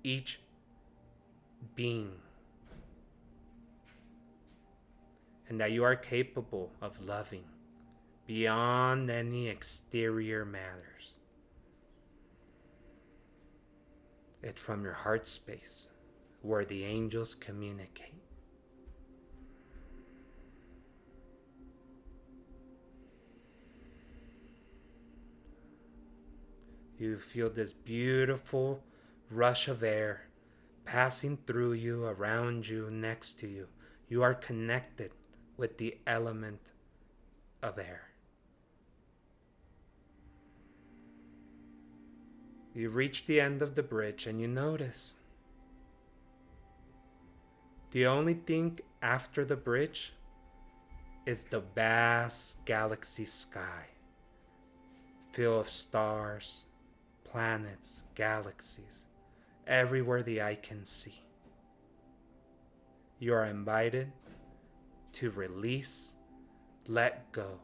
[SPEAKER 1] each being, and that you are capable of loving beyond any exterior matters. It's from your heart space where the angels communicate. You feel this beautiful rush of air passing through you, around you, next to you. You are connected with the element of air. You reach the end of the bridge and you notice the only thing after the bridge is the vast galaxy sky, filled of stars, planets, galaxies, everywhere the eye can see. You are invited to release, let go,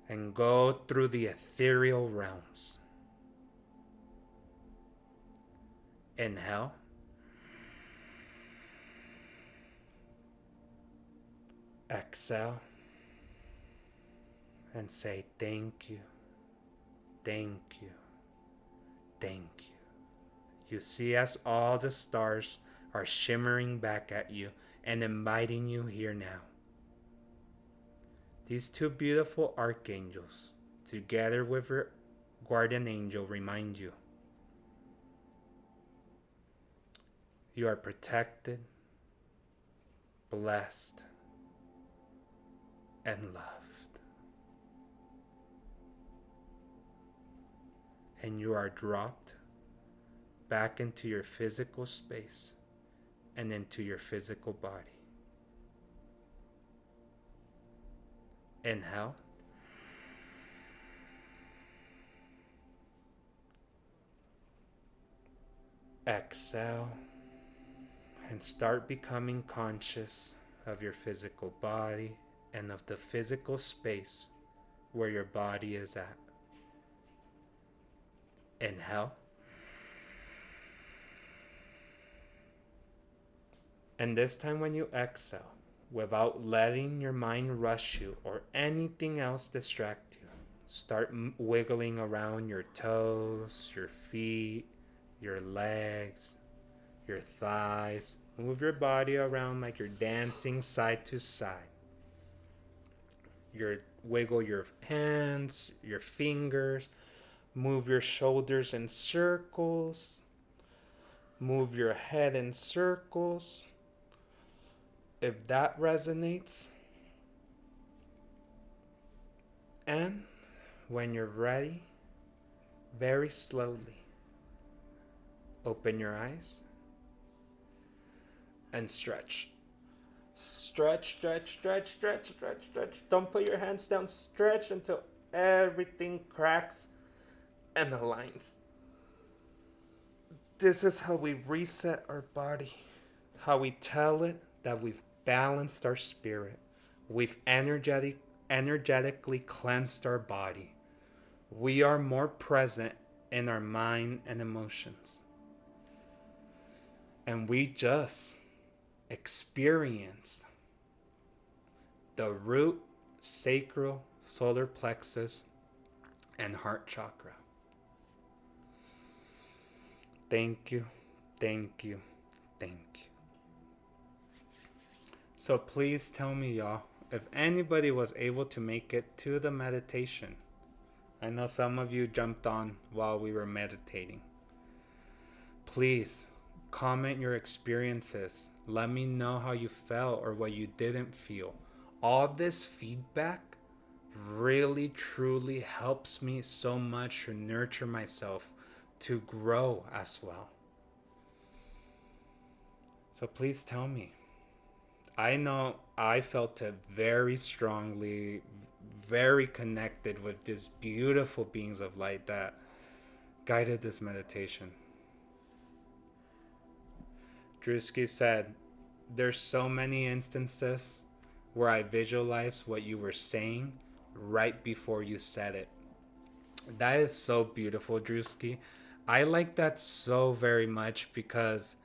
[SPEAKER 1] and go through the ethereal realms. Inhale. Exhale. And say thank you, thank you, thank you. You see as all the stars are shimmering back at you and inviting you here now. These two beautiful archangels, together with your guardian angel, remind you you are protected, blessed, and loved. And you are dropped back into your physical space and into your physical body. Inhale. Exhale. And start becoming conscious of your physical body and of the physical space where your body is at. Inhale. And this time when you exhale, without letting your mind rush you or anything else distract you, start wiggling around your toes, your feet, your legs, your thighs. Move your body around like you're dancing side to side. Wiggle your hands, your fingers. Move your shoulders in circles. Move your head in circles. If that resonates. And when you're ready, very slowly, open your eyes and stretch. Stretch, stretch, stretch, stretch, stretch, stretch. Don't put your hands down. Stretch until everything cracks and aligns. This is how we reset our body. How we tell it that we've balanced our spirit. We've energetically cleansed our body. We are more present in our mind and emotions. And we just experienced the root, sacral, solar plexus, and heart chakra. Thank you, thank you, thank you. So please tell me, y'all, if anybody was able to make it to the meditation. I know some of you jumped on while we were meditating. Please comment your experiences. Let me know how you felt or what you didn't feel. All this feedback really, truly helps me so much to nurture myself, to grow as well. So please tell me. I know I felt it very strongly, very connected with these beautiful beings of light that guided this meditation. Drewski said, there's so many instances where I visualized what you were saying right before you said it. That is so beautiful, Drewski. I like that so very much because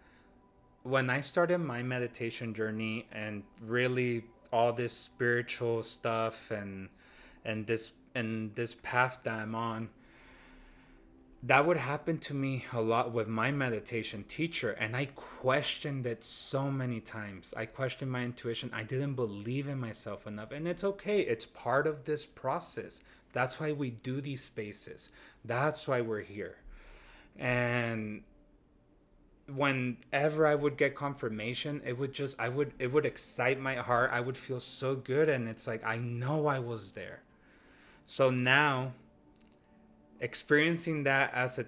[SPEAKER 1] when I started my meditation journey and really all this spiritual stuff and this path that I'm on, that would happen to me a lot with my meditation teacher, and I questioned it so many times. I questioned my intuition. I didn't believe in myself enough, and it's okay. It's part of this process. That's why we do these spaces. That's why we're here. And whenever I would get confirmation, it would excite my heart. I would feel so good, and it's like I know I was there. So now, experiencing that as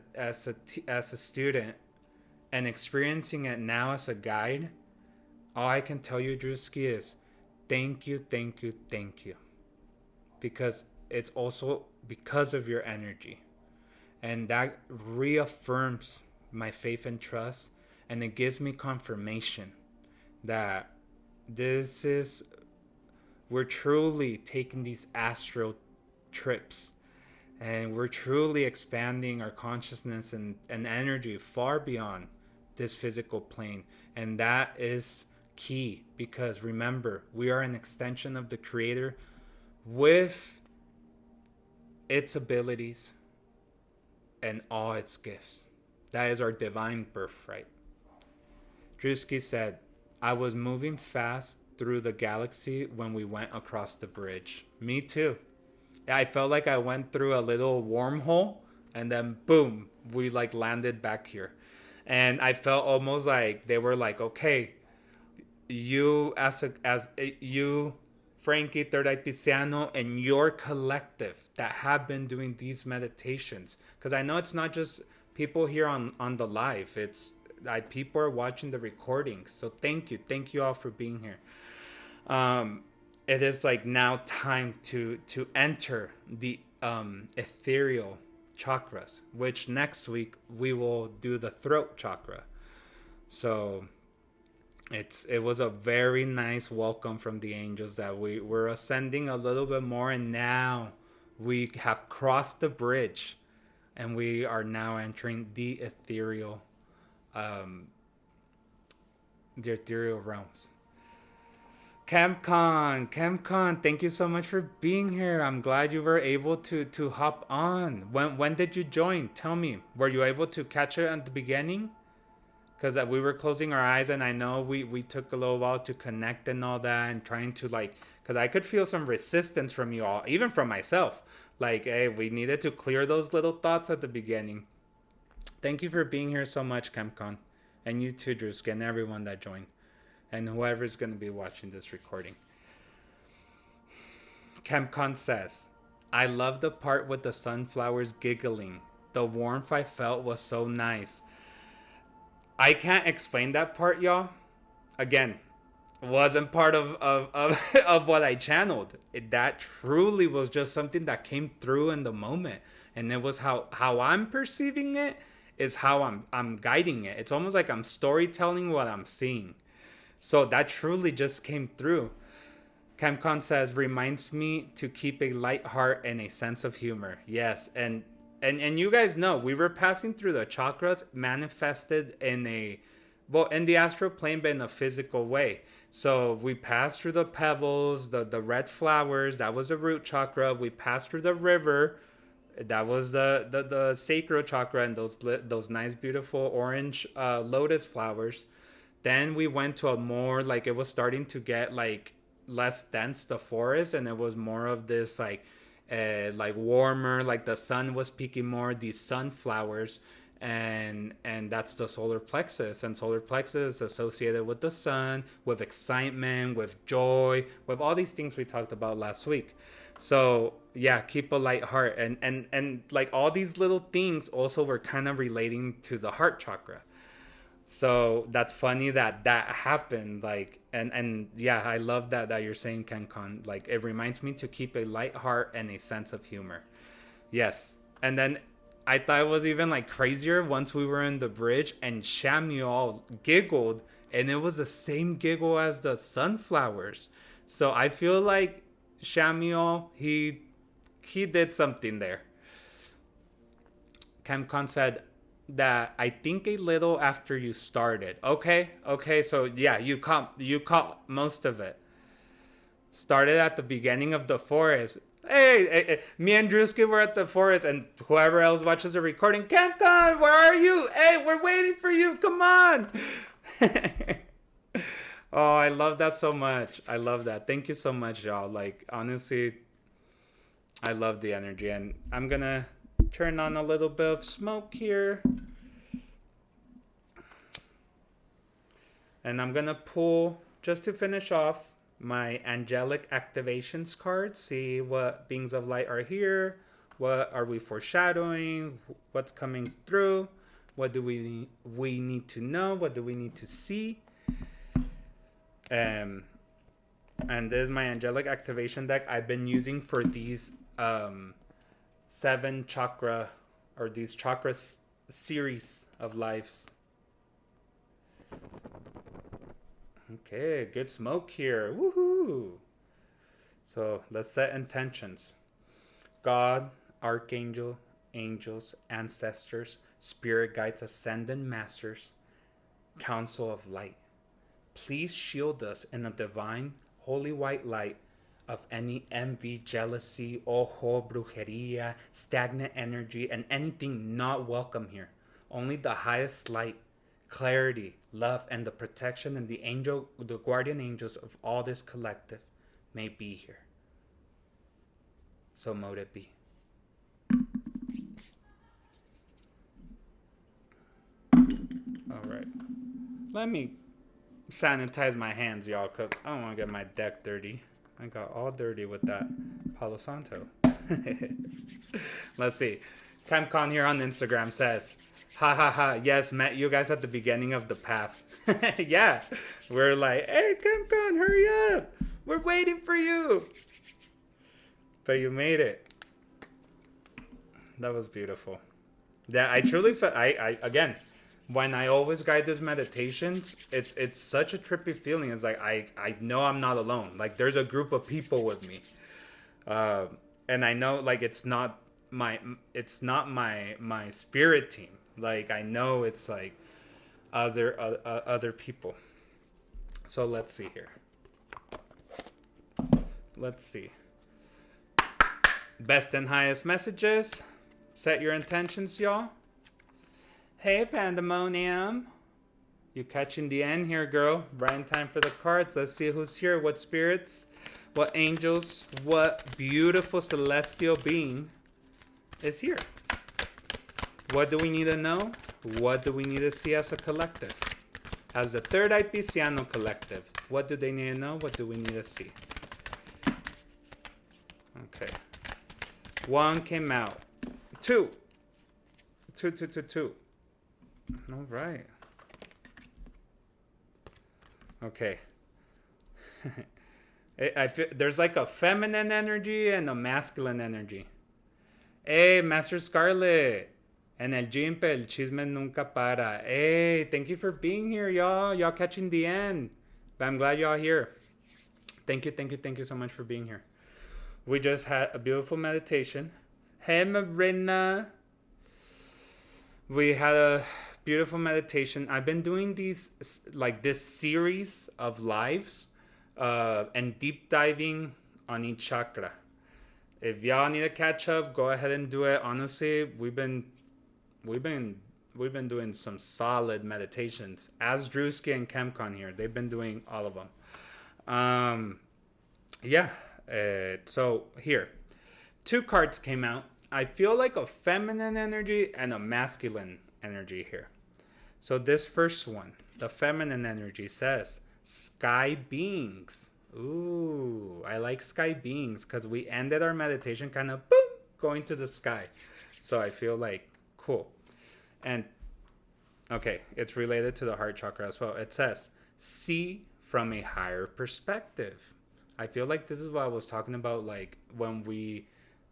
[SPEAKER 1] a student, and experiencing it now as a guide, all I can tell you, Drewski, is thank you, thank you, thank you, because it's also because of your energy, and that reaffirms my faith and trust, and it gives me confirmation that this is we're truly taking these astral trips, and we're truly expanding our consciousness and energy far beyond this physical plane. And that is key, because remember, we are an extension of the creator with its abilities and all its gifts. That is our divine birthright. Drewski said, I was moving fast through the galaxy when we went across the bridge. Me too. I felt like I went through a little wormhole, and then boom, we like landed back here. And I felt almost like they were like, okay, you you, Frankie, thirdeyepisciano, and your collective that have been doing these meditations, because I know it's not just people here on the live, it's people are watching the recordings. So thank you all for being here. It is like now time to enter the ethereal chakras, which next week we will do the throat chakra. So it was a very nice welcome from the angels that we were ascending a little bit more, and now we have crossed the bridge, and we are now entering the ethereal realms. Camcon, thank you so much for being here. I'm glad you were able to hop on. When did you join? Tell me. Were you able to catch it at the beginning? Because we were closing our eyes, and I know we took a little while to connect and all that, and trying to because I could feel some resistance from you all, even from myself. Like, hey, we needed to clear those little thoughts at the beginning. Thank you for being here so much, Camcon. And you too, Drewski, and everyone that joined. And whoever's going to be watching this recording. Camcon says, I love the part with the sunflowers giggling. The warmth I felt was so nice. I can't explain that part, y'all. Again, wasn't part of what I channeled. That truly was just something that came through in the moment. And it was how I'm perceiving it is how I'm guiding it. It's almost like I'm storytelling what I'm seeing. So that truly just came through. Camcon says, reminds me to keep a light heart and a sense of humor. Yes, and you guys know, we were passing through the chakras manifested in the astral plane, but in a physical way. So we passed through the pebbles, the red flowers, that was the root chakra. We passed through the river, that was the sacral chakra, and those nice, beautiful orange lotus flowers. Then we went to a more, it was starting to get less dense, the forest, and it was more of this warmer, the sun was peaking more, these sunflowers, and that's the solar plexus. And solar plexus is associated with the sun, with excitement, with joy, with all these things we talked about last week. So yeah, keep a light heart, and all these little things also were kind of relating to the heart chakra. So that's funny that happened. And yeah, I love that you're saying, Cancon. It reminds me to keep a light heart and a sense of humor. Yes. And then I thought it was even crazier once we were in the bridge and Chamuel giggled, and it was the same giggle as the sunflowers. So I feel like Chamuel, he did something there. Camcon said that I think a little after you started. Okay, so yeah, you caught most of it. Started at the beginning of the forest. Hey, me and Drewski were at the forest, and whoever else watches the recording, Camcon, where are you? Hey, we're waiting for you. Come on. Oh, I love that so much. I love that. Thank you so much, y'all. Honestly, I love the energy, and I'm gonna turn on a little bit of smoke here. And I'm going to pull, just to finish off, my angelic activations card. See what beings of light are here. What are we foreshadowing? What's coming through? What do we need to know? What do we need to see? And this is my angelic activation deck I've been using for these 7 chakra, or these chakra series of lives. Okay, good smoke here. Woohoo! So let's set intentions. God, Archangel, angels, ancestors, spirit guides, ascendant masters, council of light. Please shield us in a divine, holy white light of any envy, jealousy, ojo, brujeria, stagnant energy, and anything not welcome here. Only the highest light, clarity, love, and the protection and the guardian angels of all this collective may be here. So mote it be. All right. Let me sanitize my hands, y'all, because I don't want to get my deck dirty. I got all dirty with that Palo Santo. Let's see. ChemCon here on Instagram says, ha ha ha, yes, met you guys at the beginning of the path. Yeah. We're like, hey, ChemCon, hurry up. We're waiting for you. But you made it. That was beautiful. Yeah, I truly felt, again, when I always guide these meditations, it's such a trippy feeling. It's like I know I'm not alone. Like there's a group of people with me, and I know like it's not my spirit team. Like I know it's like other people. So let's see here. Let's see. Best and highest messages. Set your intentions, y'all. Hey, Pandemonium. You catching the end here, girl. Right in time for the cards. Let's see who's here. What spirits, what angels, what beautiful celestial being is here. What do we need to know? What do we need to see as a collective? As the thirdeyepisciano collective, what do they need to know? What do we need to see? Okay. 1 came out. 2. 2. All right. Okay. I feel there's like a feminine energy and a masculine energy. Hey, Master Scarlet. En el Jimpe, el chisme nunca para. Hey, thank you for being here, y'all. Y'all catching the end. But I'm glad y'all here. Thank you so much for being here. We just had a beautiful meditation. Hey, Marina. We had a beautiful meditation. I've been doing these, like this series of lives and deep diving on each chakra. If y'all need to catch up, go ahead and do it. Honestly, we've been doing some solid meditations. As Drewski and ChemCon here, they've been doing all of them. So here, 2 cards came out. I feel like a feminine energy and a masculine energy here. So this first one, the feminine energy says sky beings. Ooh, I like sky beings because we ended our meditation kind of boom, going to the sky. So I feel like cool. And okay, it's related to the heart chakra as well. It says see from a higher perspective. I feel like this is what I was talking about, like when we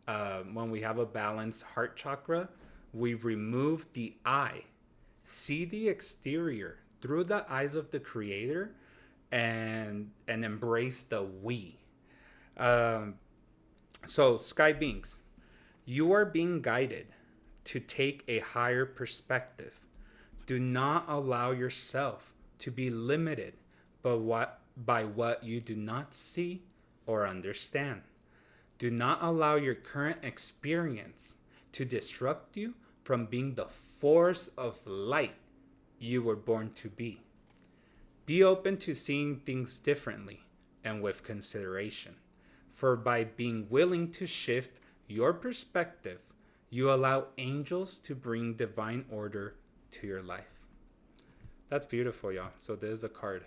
[SPEAKER 1] have a balanced heart chakra, we remove the I, see the exterior through the eyes of the creator, and embrace the we. So sky beings, you are being guided to take a higher perspective. Do not allow yourself to be limited by what you do not see or understand. Do not allow your current experience to disrupt you from being the force of light you were born to be. Be open to seeing things differently and with consideration. For by being willing to shift your perspective, you allow angels to bring divine order to your life. That's beautiful, y'all. So there's a card.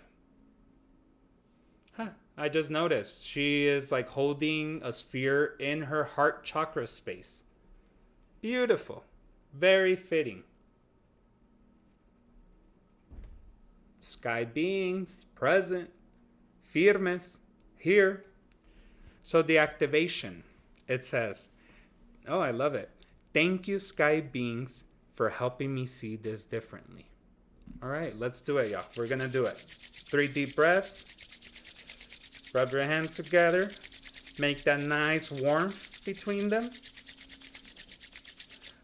[SPEAKER 1] Huh. I just noticed she is like holding a sphere in her heart chakra space. Beautiful. Very fitting. Sky beings present. Firmes here. So the activation, it says, oh, I love it. Thank you, sky beings, for helping me see this differently. All right, let's do it, y'all. We're going to do it. 3 deep breaths. Rub your hands together. Make that nice warmth between them.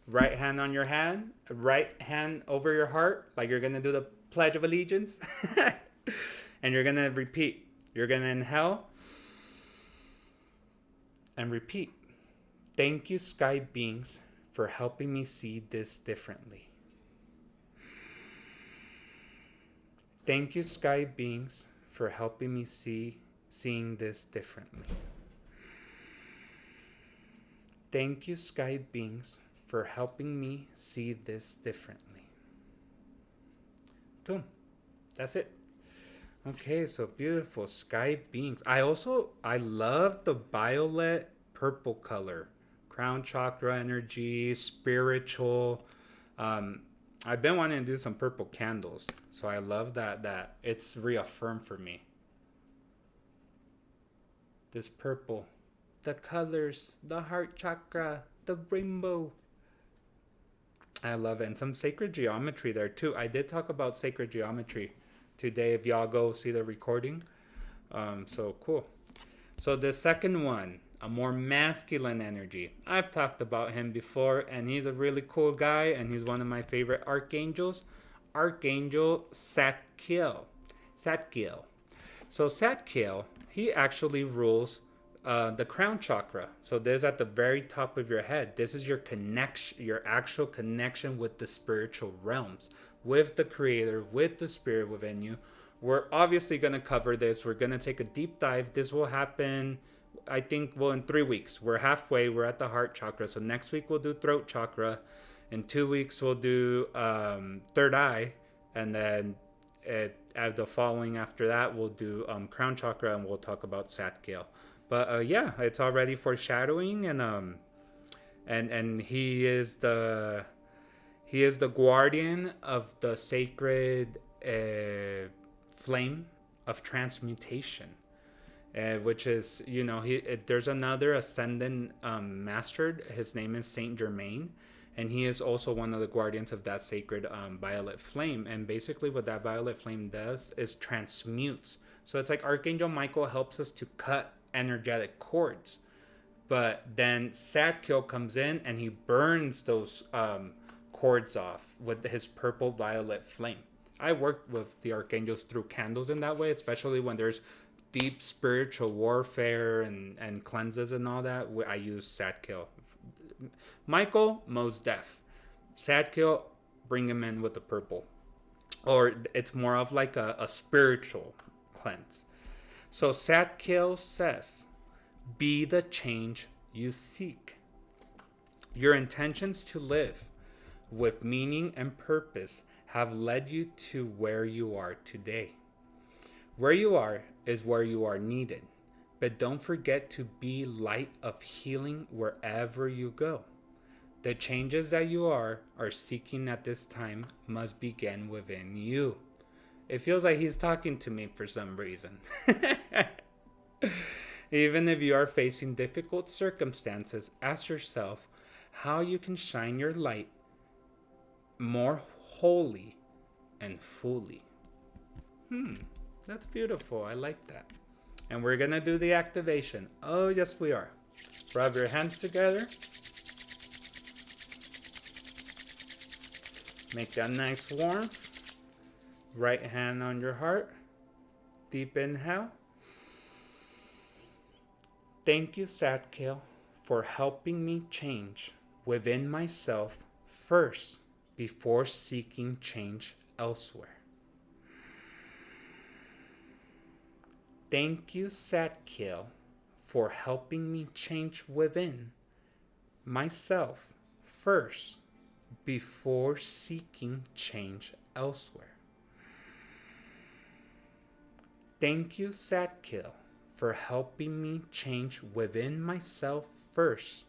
[SPEAKER 1] Right hand on your hand. Right hand over your heart, like you're going to do the Pledge of Allegiance. And you're going to repeat. You're going to inhale and repeat. Thank you, sky beings, for helping me see this differently. Thank you, sky beings, for helping me seeing this differently. Thank you, sky beings, for helping me see this differently. Boom. That's it. Okay, so beautiful. Sky beings. I love the violet purple color. Crown chakra energy, spiritual. I've been wanting to do some purple candles. So I love that it's reaffirmed for me. This purple. The colors, the heart chakra, the rainbow. I love it. And some sacred geometry there too. I did talk about sacred geometry today if y'all go see the recording. So cool. So the second one, a more masculine energy. I've talked about him before, and he's a really cool guy, and he's one of my favorite archangels. Archangel Satkiel. So Satkiel, he actually rules the crown chakra. So this at the very top of your head. This is your connection, your actual connection with the spiritual realms, with the creator, with the spirit within you. We're obviously going to cover this. We're going to take a deep dive. This will happen, I think, in 3 weeks. We're halfway. We're at the heart chakra. So next week we'll do throat chakra. In 2 weeks we'll do third eye. And then the following after that we'll do crown chakra, and we'll talk about Satkiel. But yeah, it's already foreshadowing, and he is the guardian of the sacred flame of transmutation, which is, there's another ascendant master. His name is Saint Germain, and he is also one of the guardians of that sacred violet flame. And basically what that violet flame does is transmutes. So it's like Archangel Michael helps us to cut energetic cords, but then Satkiel comes in and he burns those cords off with his purple violet flame. I work with the archangels through candles in that way, especially when there's deep spiritual warfare and cleanses and all that. I use Satkiel. Michael, most deaf. Satkiel, bring him in with the purple, or it's more of like a spiritual cleanse. So Satkiel says, be the change you seek. Your intentions to live with meaning and purpose have led you to where you are today. Where you are is where you are needed. But don't forget to be light of healing wherever you go. The changes that you are seeking at this time must begin within you. It feels like he's talking to me for some reason. Even if you are facing difficult circumstances, ask yourself how you can shine your light more wholly and fully. That's beautiful. I like that. And we're going to do the activation. Oh, yes, we are. Rub your hands together. Make that nice warmth. Right hand on your heart. Deep inhale. Thank you, Satkiel, for helping me change within myself first before seeking change elsewhere. Thank you, Satkiel, for helping me change within myself first before seeking change elsewhere. Thank you, Sadkill, for helping me change within myself first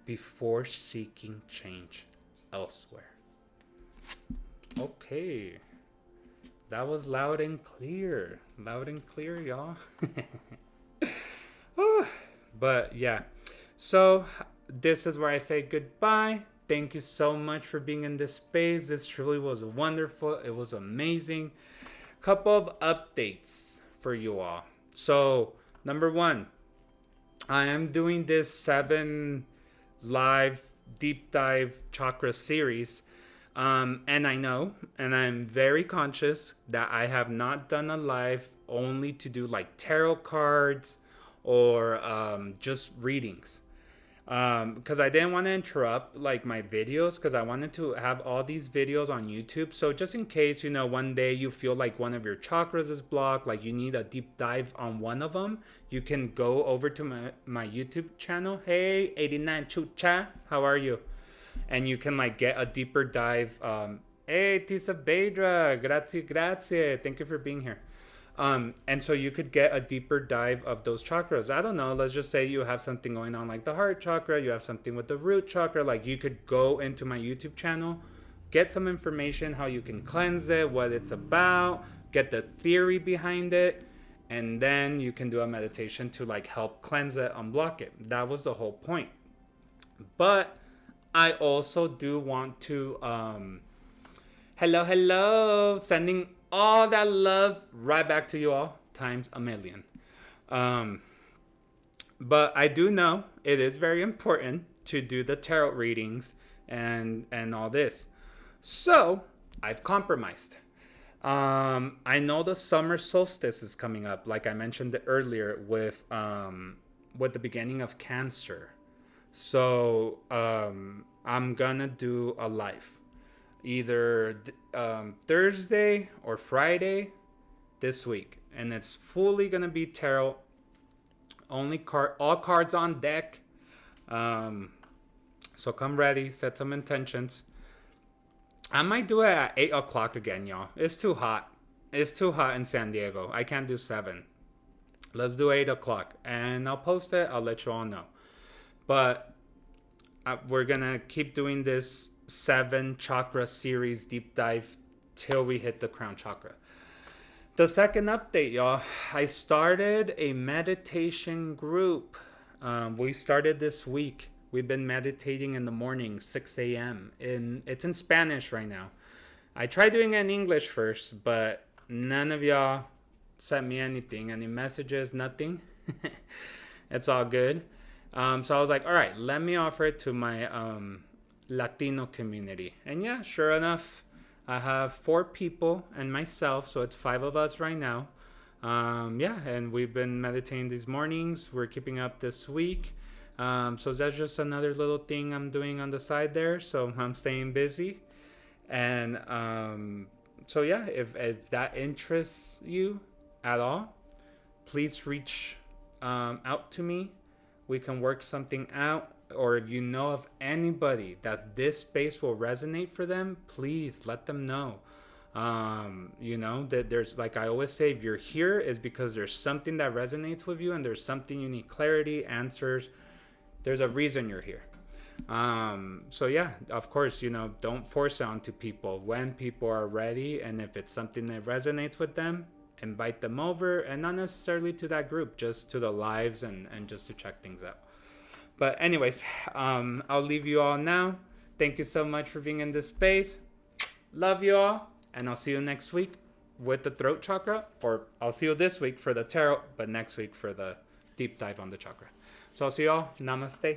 [SPEAKER 1] before seeking change elsewhere. Okay. That was loud and clear. Loud and clear, y'all. But yeah. So this is where I say goodbye. Thank you so much for being in this space. This truly was wonderful. It was amazing. Couple of updates for you all. So, number one, I am doing this 7 live deep dive chakra series. And I know, and I'm very conscious that I have not done a live only to do like tarot cards or just readings. Because I didn't want to interrupt like my videos, because I wanted to have all these videos on YouTube. So just in case, you know, one day you feel like one of your chakras is blocked, like you need a deep dive on one of them, you can go over to my YouTube channel. Hey, 89 Chucha, how are you? And you can like get a deeper dive. Hey, Tisa Bedra, grazie. Thank you for being here. And so you could get a deeper dive of those chakras. I don't know, let's just say you have something going on like the heart chakra, you have something with the root chakra, like you could go into my YouTube channel, get some information, how you can cleanse it, what it's about, get the theory behind it, and then you can do a meditation to like help cleanse it, unblock it. That was the whole point. But I also do want to, hello, sending all that love right back to you all times a million. But I do know it is very important to do the tarot readings and all this. So I've compromised. I know the summer solstice is coming up, like I mentioned earlier, with the beginning of Cancer. So I'm gonna do a live either Thursday or Friday this week, and it's fully gonna be tarot, only all cards on deck. So come ready, set some intentions. I might do it at 8 o'clock again, y'all. It's too hot in San Diego. I can't do 7. Let's do 8 o'clock, and I'll post it. I'll let you all know. But we're gonna keep doing this 7 chakra series deep dive till we hit the crown chakra. The second update, y'all, I started a meditation group. We started this week. We've been meditating in the morning, 6 a.m. It's in Spanish right now. I tried doing it in English first, but none of y'all sent me anything, any messages, nothing. It's all good. So I was like, all right, let me offer it to my Latino community. And yeah, sure enough, I have 4 people and myself, so it's 5 of us right now. Yeah, and we've been meditating these mornings. We're keeping up this week. So that's just another little thing I'm doing on the side there. So I'm staying busy. And so yeah, if that interests you at all, please reach out to me. We can work something out. Or if you know of anybody that this space will resonate for them, please let them know. You know, that there's, like I always say, if you're here, is because there's something that resonates with you, and there's something you need clarity, answers. There's a reason you're here. So yeah, of course, you know, don't force it onto people. When people are ready, and if it's something that resonates with them, invite them over, and not necessarily to that group, just to the lives and just to check things out. But anyways, I'll leave you all now. Thank you so much for being in this space. Love you all. And I'll see you next week with the throat chakra. Or I'll see you this week for the tarot, but next week for the deep dive on the chakra. So I'll see you all. Namaste.